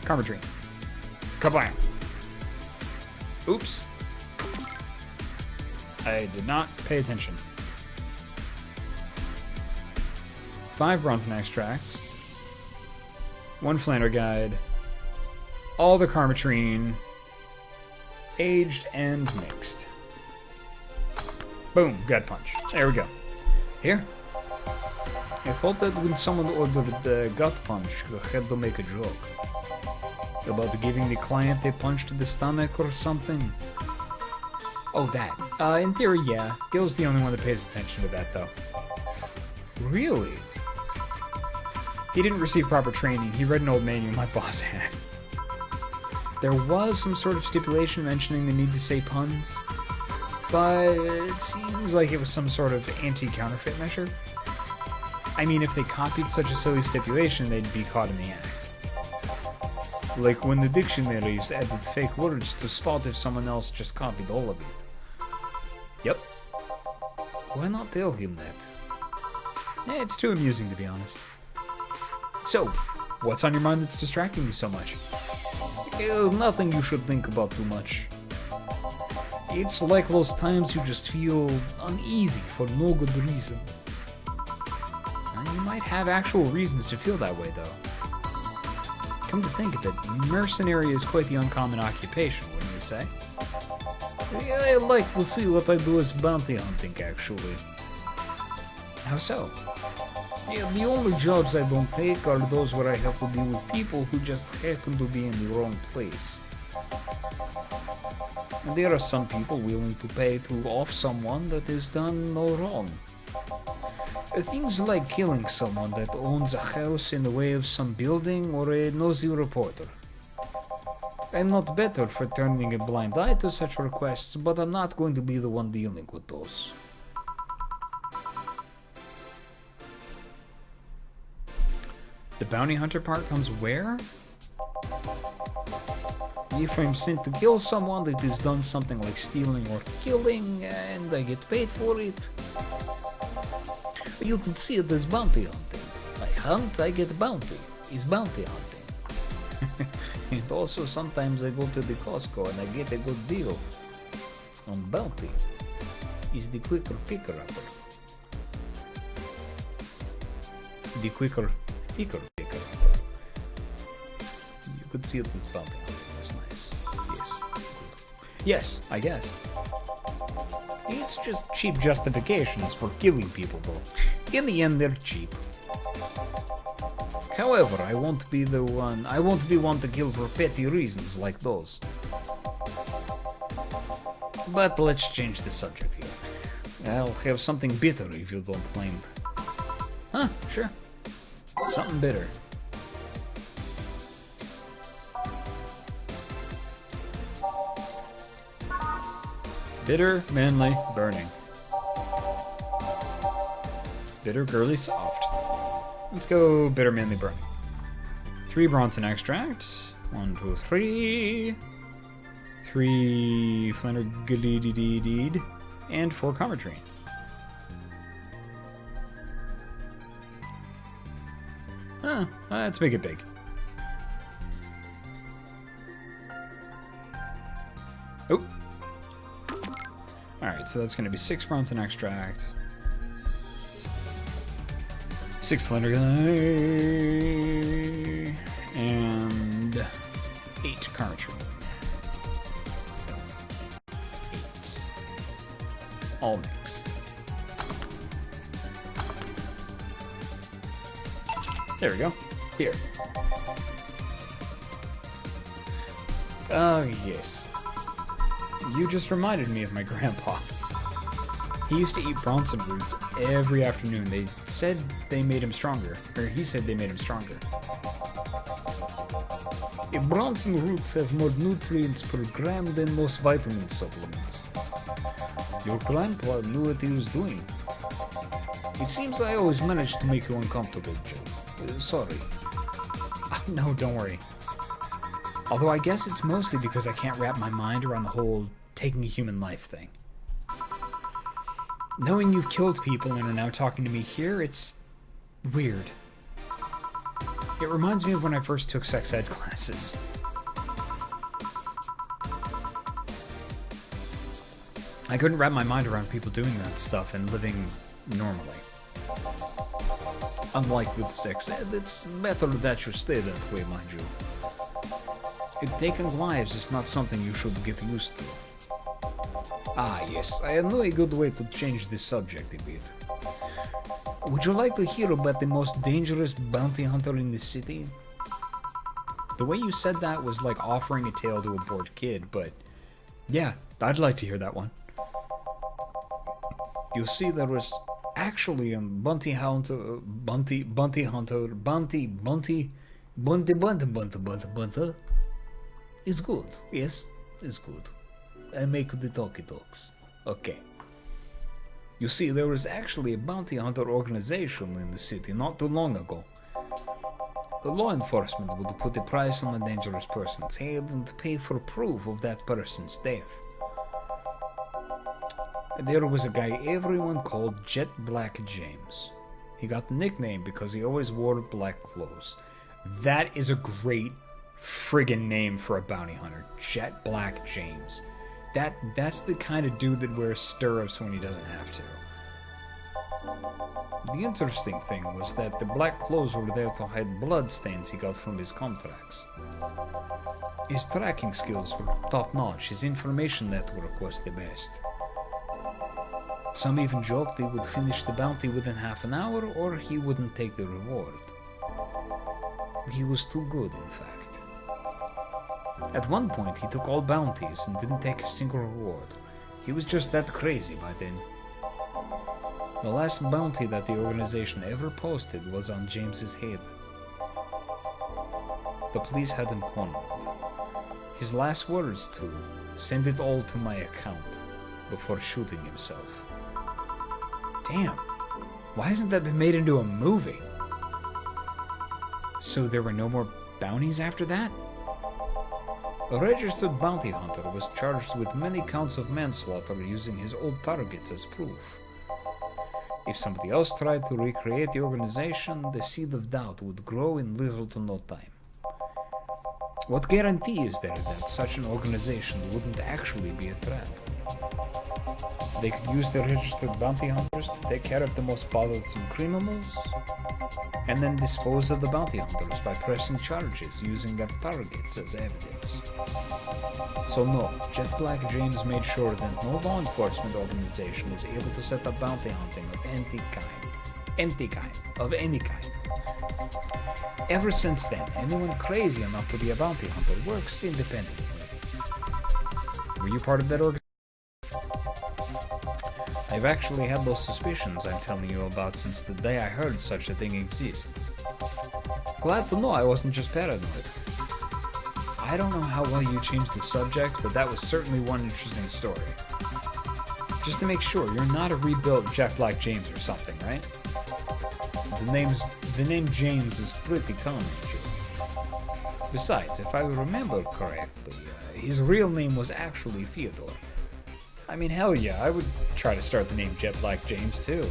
Karma Dream. Kablam! Oops. I did not pay attention. 5 Bronson extracts. 1 Flanner guide. All the Karmatrine. Aged and mixed. Boom, gut punch. There we go. Here. I thought that when someone ordered the gut punch, you had to make a joke. About giving the client a punch to the stomach or something. Oh, that. In theory, yeah. Gil's the only one that pays attention to that, though. Really? He didn't receive proper training. He read an old manual my boss had. There was some sort of stipulation mentioning the need to say puns, but it seems like it was some sort of anti-counterfeit measure. I mean, if they copied such a silly stipulation, they'd be caught in the act. Like when the dictionaries added fake words to spot if someone else just copied all of it. Yep. Why not tell him that? It's too amusing, to be honest. So, what's on your mind that's distracting you so much? Nothing you should think about too much. It's like those times you just feel uneasy for no good reason. You might have actual reasons to feel that way, though. Come to think of it, mercenary is quite the uncommon occupation, wouldn't you say? I like to see what I do as bounty hunting, actually. How so? Yeah, the only jobs I don't take are those where I have to deal with people who just happen to be in the wrong place. And there are some people willing to pay to off someone that has done no wrong. Things like killing someone that owns a house in the way of some building or a nosy reporter. I'm not better for turning a blind eye to such requests, but I'm not going to be the one dealing with those. The bounty hunter part comes where? If I'm sent to kill someone that has done something like stealing or killing, and I get paid for it, you could see it as bounty hunting. I hunt, I get bounty. It's bounty hunting. And also sometimes I go to the Costco and I get a good deal on bounty. It's the quicker picker-upper. The quicker picker-upper. You could see it as bounty hunting. That's nice. Yes. Good. Yes, I guess. It's just cheap justifications for killing people, though. In the end, they're cheap. However, I won't be one to kill for petty reasons like those. But let's change the subject here. I'll have something bitter if you don't mind. Huh, sure. Something bitter. Bitter, manly, burning. Bitter, girly, soft. Let's go bitter, manly, burning. 3 Bronson extract. 1, 2, 3. 3 Flanner and 4 Karmatrine. Let's make it big. Oh. Alright, so that's going to be 6 Bronson extract. 6 Flanner and 8 Karmatrine. So, 8. All mixed. There we go. Here. Yes. You just reminded me of my grandpa. He used to eat Bronson roots every afternoon. They said they made him stronger. Or he said they made him stronger. Bronson roots have more nutrients per gram than most vitamin supplements. Your grandpa knew what he was doing. It seems I always manage to make you uncomfortable, Joe. Sorry. No, don't worry. Although I guess it's mostly because I can't wrap my mind around the whole taking a human life thing. Knowing you've killed people and are now talking to me here, it's weird. It reminds me of when I first took sex ed classes. I couldn't wrap my mind around people doing that stuff and living normally. Unlike with sex ed, it's better that you stay that way, mind you. Taking lives is not something you should get used to. Ah, yes, I know a good way to change the subject a bit. Would you like to hear about the most dangerous bounty hunter in the city? The way you said that was like offering a tale to a bored kid, but yeah, I'd like to hear that one. You see, there was actually a bounty hunter is good. Yes, is good. I make the talkie talks. Okay. You see, there was actually a bounty hunter organization in the city not too long ago. The law enforcement would put a price on a dangerous person's head and pay for proof of that person's death. There was a guy everyone called Jet Black James. He got the nickname because he always wore black clothes. That is a great friggin' name for a bounty hunter. Jet Black James. That's the kind of dude that wears stirrups when he doesn't have to. The interesting thing was that the black clothes were there to hide blood stains he got from his contracts. His tracking skills were top-notch, his information network was the best. Some even joked he would finish the bounty within half an hour or he wouldn't take the reward. He was too good, in fact. At one point, he took all bounties and didn't take a single reward. He was just that crazy by then. The last bounty that the organization ever posted was on James's head. The police had him cornered. His last words to send it all to my account before shooting himself. Damn, why hasn't that been made into a movie? So there were no more bounties after that? A registered bounty hunter was charged with many counts of manslaughter using his old targets as proof. If somebody else tried to recreate the organization, the seed of doubt would grow in little to no time. What guarantee is there that such an organization wouldn't actually be a trap? They could use their registered bounty hunters to take care of the most bothersome criminals, and then dispose of the bounty hunters by pressing charges using their targets as evidence. So no, Jet Black James made sure that no law enforcement organization is able to set up bounty hunting of any kind. Ever since then, anyone crazy enough to be a bounty hunter works independently. Were you part of that organization? I've actually had those suspicions I'm telling you about since the day I heard such a thing exists. Glad to know I wasn't just paranoid. I don't know how well you changed the subject, but that was certainly one interesting story. Just to make sure, you're not a rebuilt Jet Black James or something, right? The name James is pretty common, Joe. Besides, if I remember correctly, his real name was actually Theodore. I mean, hell yeah, I would try to start the name Jet Black James, too.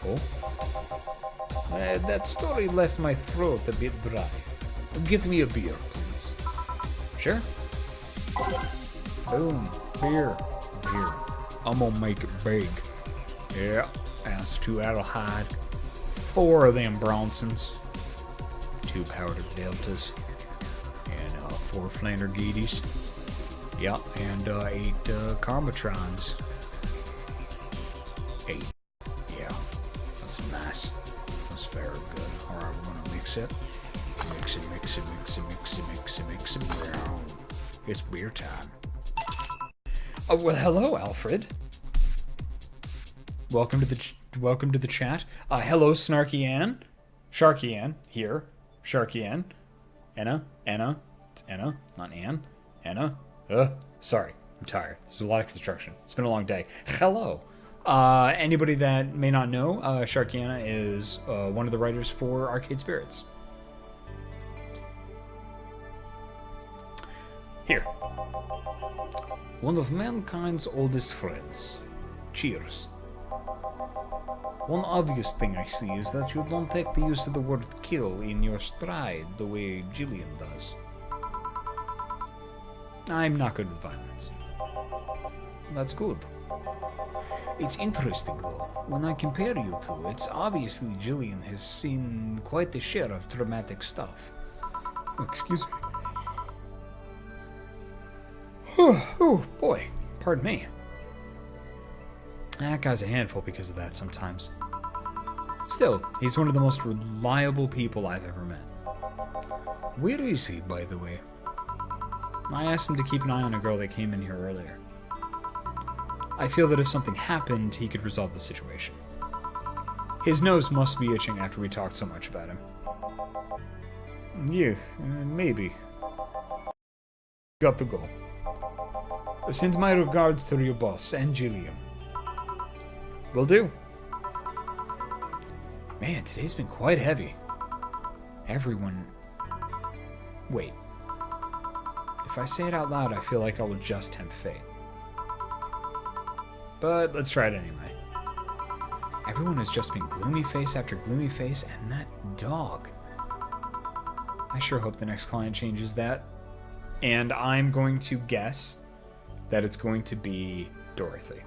Oh? That story left my throat a bit dry. Get me a beer, please. Sure? Boom. Beer. I'm gonna make it big. Yeah, that's 2 out of hide. 4 of them Bronsons. 2 powdered Deltas. And 4 Flandergeeties. Yeah, and 8 Karmatrons. 8. Yeah, that's nice. That's very good. Alright, we're gonna mix it. Mix it. It's beer time. Oh, well, hello, Alfred. Welcome to the chat. Hello, Snarky Ann. Sharky Ann, here. Sharky Ann. Anna. It's Anna, not Ann. Anna. Sorry, I'm tired. There's a lot of construction. It's been a long day. Hello. Anybody that may not know, Sharky Anna is one of the writers for Arcade Spirits. Here. One of mankind's oldest friends. Cheers. One obvious thing I see is that you don't take the use of the word kill in your stride the way Jillian does. I'm not good with violence. That's good. It's interesting though, when I compare you two, it's obviously Jillian has seen quite the share of traumatic stuff. Excuse me. Oh boy, pardon me. That guy's a handful because of that sometimes. Still, he's one of the most reliable people I've ever met. Where is he, by the way? I asked him to keep an eye on a girl that came in here earlier. I feel that if something happened, he could resolve the situation. His nose must be itching after we talked so much about him. Yeah, maybe. Got to go. Send my regards to your boss and Jillian. Will do. Man, today's been quite heavy. Everyone... Wait. If I say it out loud, I feel like I will just tempt fate. But let's try it anyway. Everyone has just been gloomy face after gloomy face, and that dog. I sure hope the next client changes that. And I'm going to guess that it's going to be Dorothy.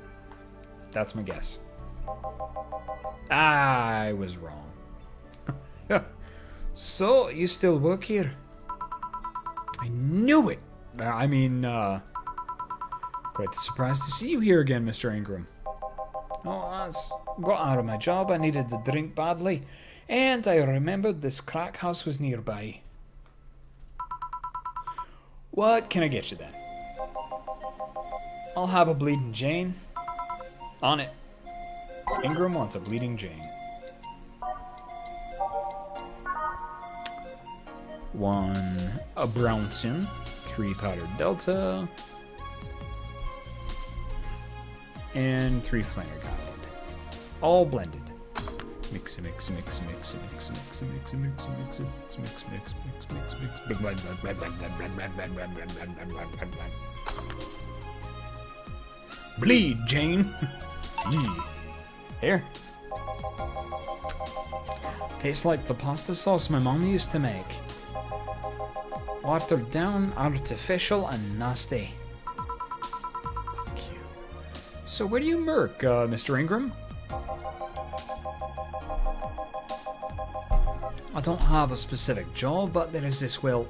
That's my guess. I was wrong. So, you still work here? I knew it! I mean, quite surprised to see you here again, Mr. Ingram. Oh, I got out of my job. I needed the drink badly, and I remembered this crack house was nearby. What can I get you then? I'll have a Bleeding Jane. On it. Ingram wants a Bleeding Jane. 1 a Brownson, 3 powdered Delta, and 3 Flanagan. All blended. Mix, mix, mix, mix, mix, mix, mix, mix, mix, mix, mix, mix, mix, mix. Bleed, Jane. Here. Tastes like the pasta sauce my mom used to make. Watered down, artificial, and nasty. Cute. So where do you work, Mr. Ingram? I don't have a specific job, but there is this, well,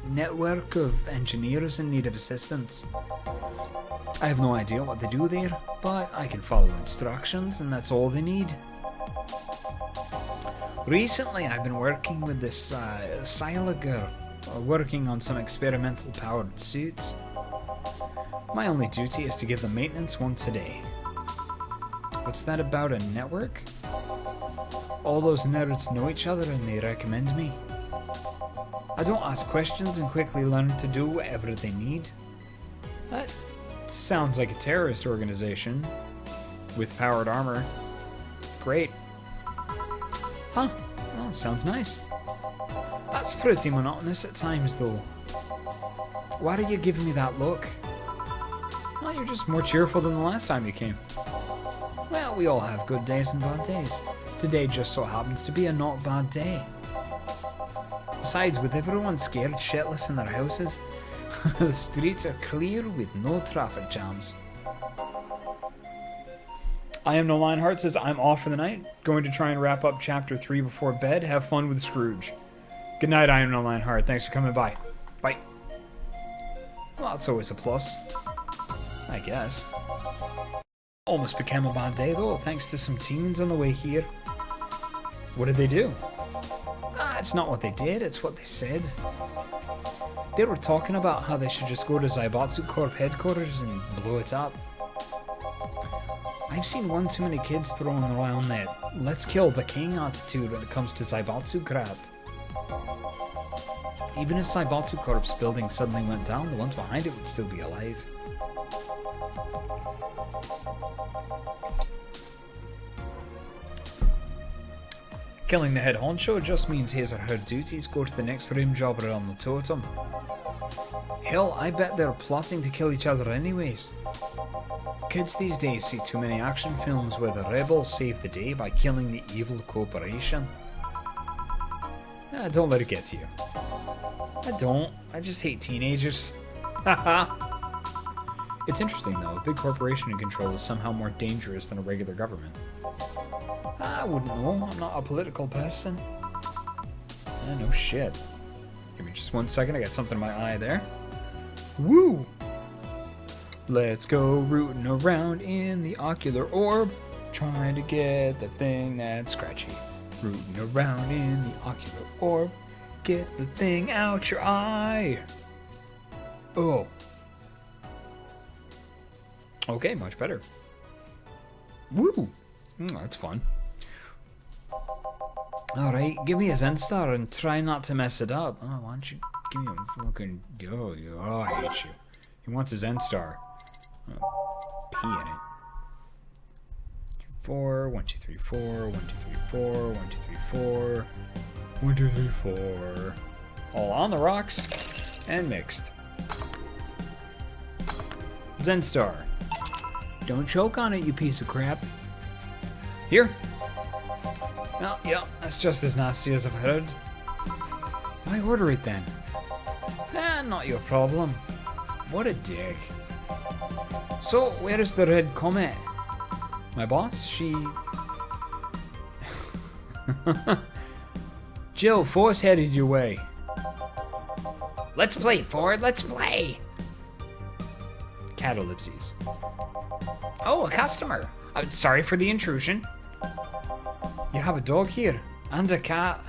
network of engineers in need of assistance. I have no idea what they do there, but I can follow instructions, and that's all they need. Recently, I've been working with this Sila girl, working on some experimental powered suits. My only duty is to give them maintenance once a day. What's that about, a network? All those nerds know each other and they recommend me. I don't ask questions and quickly learn to do whatever they need. That sounds like a terrorist organization with powered armor. Great. Huh, well, sounds nice. That's pretty monotonous at times, though. Why are you giving me that look? Well, you're just more cheerful than the last time you came. Well, we all have good days and bad days. Today just so happens to be a not bad day. Besides, with everyone scared shitless in their houses, the streets are clear with no traffic jams. I Am No Lionheart says, I'm off for the night. Going to try and wrap up chapter 3 before bed. Have fun with Scrooge. Good night, I Am No Lionheart. Thanks for coming by. Bye. Well, that's always a plus. I guess. Almost became a bad day, though, thanks to some teens on the way here. What did they do? It's not what they did, it's what they said. They were talking about how they should just go to Zaibatsu Corp headquarters and blow it up. I've seen one too many kids throwing around that let's kill the king attitude when it comes to Zaibatsu crap. Even if Cyberpunk Corp's building suddenly went down, the ones behind it would still be alive. Killing the head honcho just means his or her duties go to the next rim jobber on the totem. Hell, I bet they're plotting to kill each other anyways. Kids these days see too many action films where the rebels save the day by killing the evil corporation. Don't let it get to you. I don't. I just hate teenagers. Haha. It's interesting though, a big corporation in control is somehow more dangerous than a regular government. I wouldn't know, I'm not a political person. No shit. Give me just 1 second, I got something in my eye there. Woo! Let's go rooting around in the ocular orb, trying to get the thing that's scratchy. Rooting around in the ocular orb, get the thing out your eye. Oh. Okay, much better. Woo! That's fun. Alright, give me a Zen Star and try not to mess it up. Oh, why don't you give me a fucking... Oh, I hate you. He wants a Zen Star. Oh, pee in it. 4, 1, 2, 3, 4, 1, 2, 3, 4, 1, 2, 3, 4, 1, 2, 3, 4. All on the rocks and mixed. Zen Star. Don't choke on it, you piece of crap. Here. Oh, yeah, that's just as nasty as I've heard. Why order it then? Not your problem. What a dick. So, where is the red comet? My boss, she... Jill, Force headed your way. Let's play, Ford, let's play! Catalepsies. Oh, a customer. Sorry for the intrusion. You have a dog here, and a cat.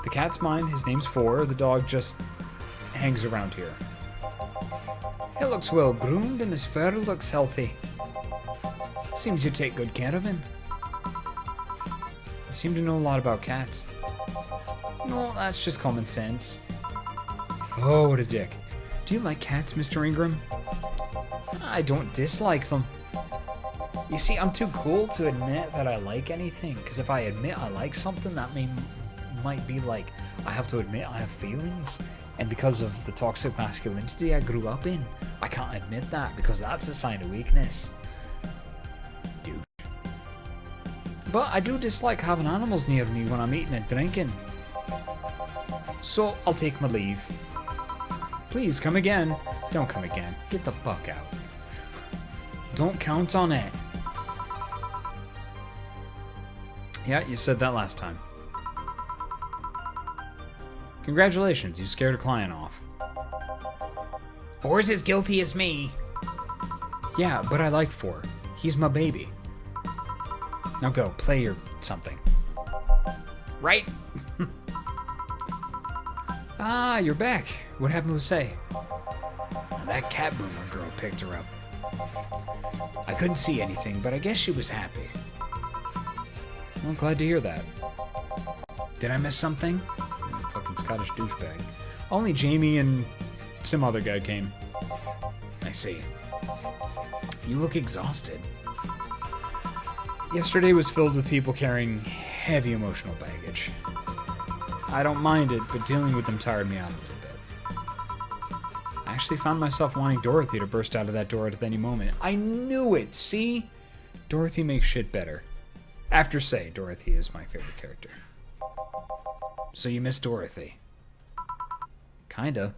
The cat's mine, his name's Four, the dog just hangs around here. He looks well groomed and his fur looks healthy. Seems you take good care of him. You seem to know a lot about cats. No, that's just common sense. Oh, what a dick. Do you like cats, Mr. Ingram? I don't dislike them. You see, I'm too cool to admit that I like anything, because if I admit I like something, that might be like, I have to admit I have feelings. And because of the toxic masculinity I grew up in, I can't admit that, because that's a sign of weakness. Dude. But I do dislike having animals near me when I'm eating and drinking. So, I'll take my leave. Please, come again. Don't come again. Get the fuck out. Don't count on it. Yeah, you said that last time. Congratulations, you scared a client off. Four's as guilty as me. Yeah, but I like Four. He's my baby. Now go, play or something. Right. Ah, you're back. What happened with Say? That cat boomer girl picked her up. I couldn't see anything, but I guess she was happy. Well, glad to hear that. Did I miss something? Fucking Scottish douchebag. Only Jamie and some other guy came. I see. You look exhausted. Yesterday was filled with people carrying heavy emotional baggage. I don't mind it, but dealing with them tired me out a little bit. I actually found myself wanting Dorothy to burst out of that door at any moment. I knew it, see? Dorothy makes shit better. After Say, Dorothy is my favorite character. So you miss Dorothy? Kinda.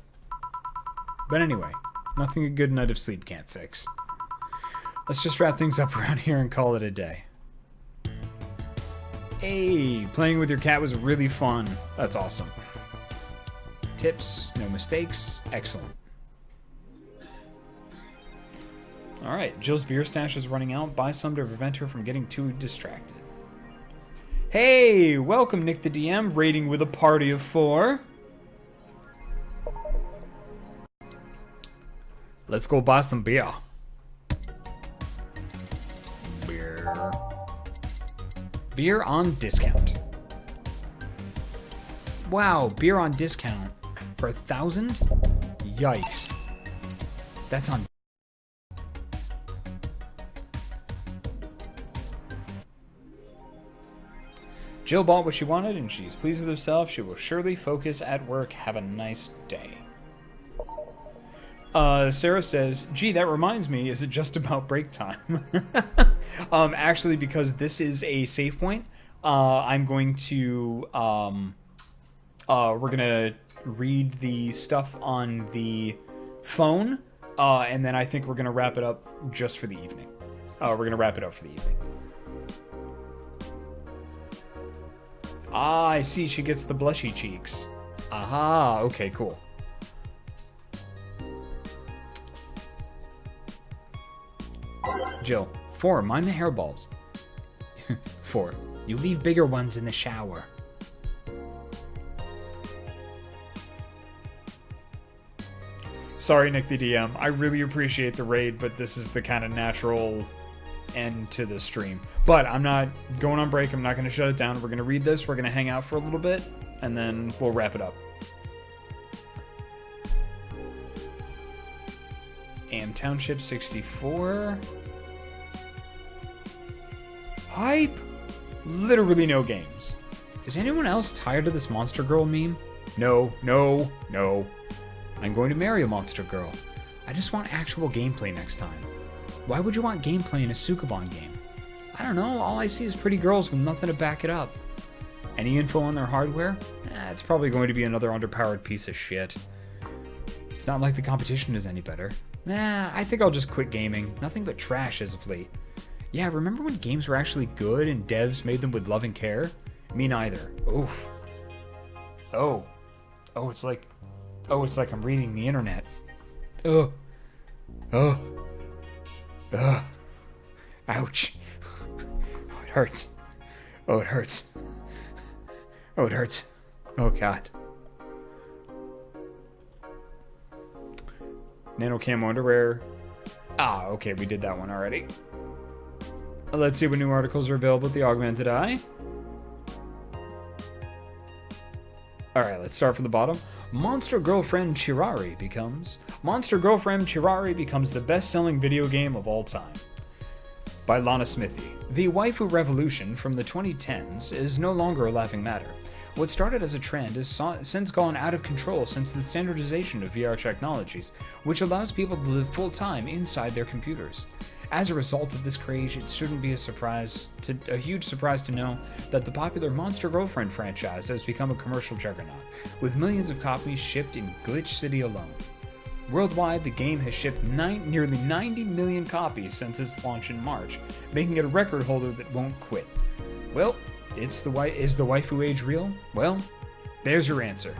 But anyway, nothing a good night of sleep can't fix. Let's just wrap things up around here and call it a day. Hey, playing with your cat was really fun. That's awesome. Tips, no mistakes, excellent. Alright, Jill's beer stash is running out. Buy some to prevent her from getting too distracted. Hey, welcome Nick the DM, raiding with a party of 4. Let's go buy some beer. Beer on discount. Wow, beer on discount for 1,000? Yikes. That's on. Jill bought what she wanted and she's pleased with herself. She will surely focus at work. Have a nice day. Sarah says, gee, that reminds me, is it just about break time? Actually, because this is a save point, I'm going to, we're gonna read the stuff on the phone, and then I think we're gonna wrap it up just for the evening. We're gonna wrap it up for the evening. Ah, I see, she gets the blushy cheeks. Aha, okay, cool. Jill, 4, mind the hairballs. 4, you leave bigger ones in the shower. Sorry, Nick the DM. I really appreciate the raid, but this is the kind of natural end to the stream. But I'm not going on break. I'm not going to shut it down. We're going to read this. We're going to hang out for a little bit, and then we'll wrap it up. Am Township 64. Hype! Literally no games. Is anyone else tired of this Monster Girl meme? No, no, no. I'm going to marry a Monster Girl. I just want actual gameplay next time. Why would you want gameplay in a Sukuban game? I don't know, all I see is pretty girls with nothing to back it up. Any info on their hardware? It's probably going to be another underpowered piece of shit. It's not like the competition is any better. I think I'll just quit gaming. Nothing but trash as of late. Yeah, remember when games were actually good and devs made them with love and care? Me neither. Oof. Oh, it's like I'm reading the internet. Ouch. Oh, it hurts. Oh, it hurts. Oh, it hurts. Oh, God. Nano camo underwear. Ah, okay, we did that one already. Let's see what new articles are available at the Augmented Eye. Alright, let's start from the bottom. Monster Girlfriend Chirari becomes the best-selling video game of all time. By Lana Smithy. The waifu revolution from the 2010s is no longer a laughing matter. What started as a trend has since gone out of control since the standardization of VR technologies, which allows people to live full-time inside their computers. As a result of this craze, it shouldn't be a huge surprise to know that the popular Monster Girlfriend franchise has become a commercial juggernaut, with millions of copies shipped in Glitch City alone. Worldwide, the game has shipped nearly 90 million copies since its launch in March, making it a record holder that won't quit. Well, is the waifu age real? Well, there's your answer.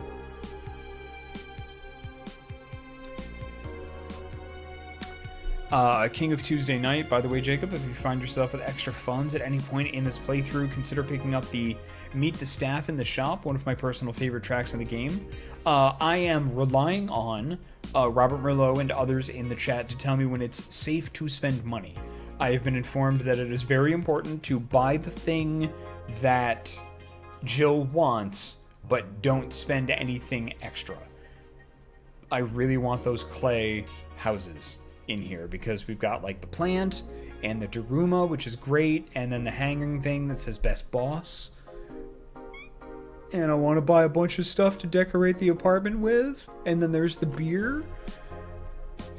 King of Tuesday Night. By the way, Jacob, if you find yourself with extra funds at any point in this playthrough, consider picking up the Meet the Staff in the Shop, one of my personal favorite tracks in the game. I am relying on Robert Merlot and others in the chat to tell me when it's safe to spend money. I have been informed that it is very important to buy the thing that Jill wants, but don't spend anything extra. I really want those clay houses in here because we've got like the plant and the Daruma, which is great, and then the hanging thing that says best boss. And I want to buy a bunch of stuff to decorate the apartment with, and then there's the beer.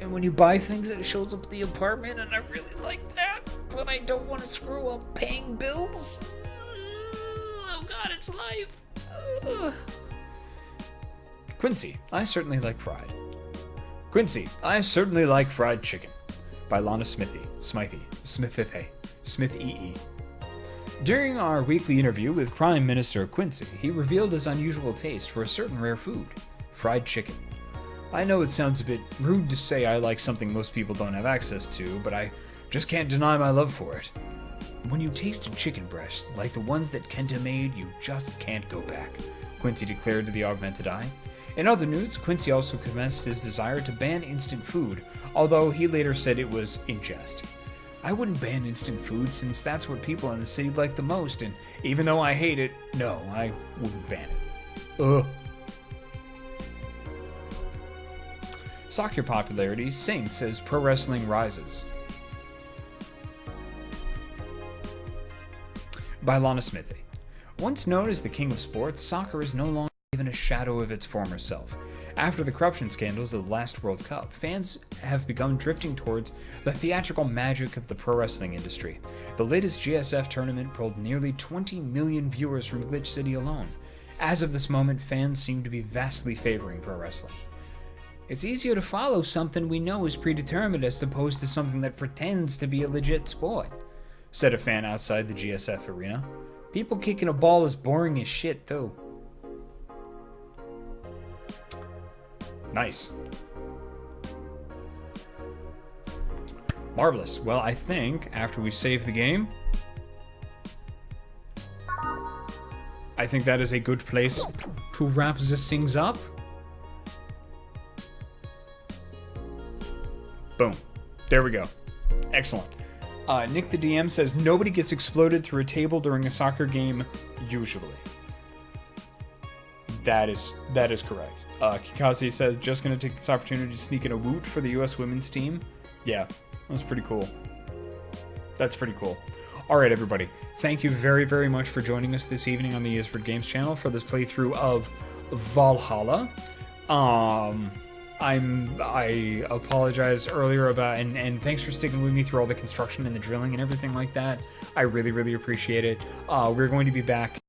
And when you buy things, it shows up at the apartment, and I really like that, but I don't want to screw up paying bills. Oh God, it's life. Quincy, I certainly like fried. Quincy, I certainly like fried chicken. By Lana Smithy. Smith-E-E. During our weekly interview with Prime Minister Quincy, he revealed his unusual taste for a certain rare food, fried chicken. I know it sounds a bit rude to say I like something most people don't have access to, but I just can't deny my love for it. When you taste a chicken breast, like the ones that Kenta made, you just can't go back, Quincy declared to the Augmented Eye. In other news, Quincy also confessed his desire to ban instant food, although he later said it was in jest. I wouldn't ban instant food since that's what people in the city like the most, and even though I hate it, no, I wouldn't ban it. Ugh. Soccer popularity sinks as pro wrestling rises. By Lana Smithy. Once known as the king of sports, soccer is no longer even a shadow of its former self. After the corruption scandals of the last World Cup, fans have begun drifting towards the theatrical magic of the pro wrestling industry. The latest GSF tournament pulled nearly 20 million viewers from Glitch City alone. As of this moment, fans seem to be vastly favoring pro wrestling. It's easier to follow something we know is predetermined as opposed to something that pretends to be a legit sport, said a fan outside the GSF arena. People kicking a ball is boring as shit, though. Nice. Marvelous. Well, I think after we save the game, I think that is a good place to wrap this things up. Boom. There we go. Excellent. Nick the DM says, nobody gets exploded through a table during a soccer game, usually. That is correct. Kikazi says, just going to take this opportunity to sneak in a woot for the U.S. women's team. Yeah, that's pretty cool. That's pretty cool. All right, everybody. Thank you very, very much for joining us this evening on the Ysbryd Games channel for this playthrough of Valhalla. I apologize earlier about, and thanks for sticking with me through all the construction and the drilling and everything like that. I really, really appreciate it. We're going to be back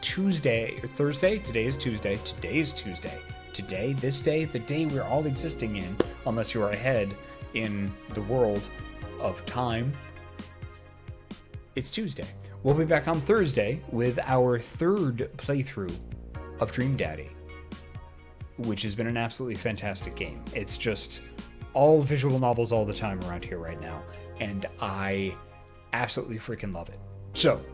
Tuesday or Thursday. Today is Tuesday. Today, this day, the day we're all existing in, unless you are ahead in the world of time. It's Tuesday. We'll be back on Thursday with our third playthrough of Dream Daddy, which has been an absolutely fantastic game. It's just all visual novels all the time around here right now, and I absolutely freaking love it. So,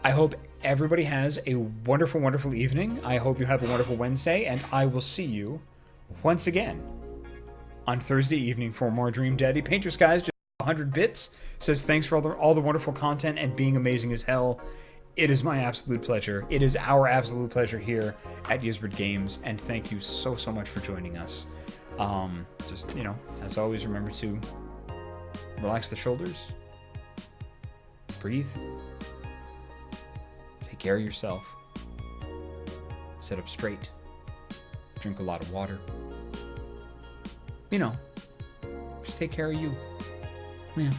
I hope everybody has a wonderful, wonderful evening. I hope you have a wonderful Wednesday, and I will see you once again on Thursday evening for more Dream Daddy. Painter Skies, just 100 bits, says thanks for all the wonderful content and being amazing as hell. It is my absolute pleasure. It is our absolute pleasure here at Ysbryd Games, and thank you so, so much for joining us. Just, as always, remember to relax the shoulders, breathe, take care of yourself, sit up straight, drink a lot of water. Just take care of you. Yeah.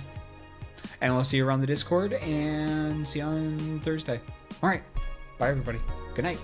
And we'll see you around the Discord and see you on Thursday. All right. Bye, everybody. Good night.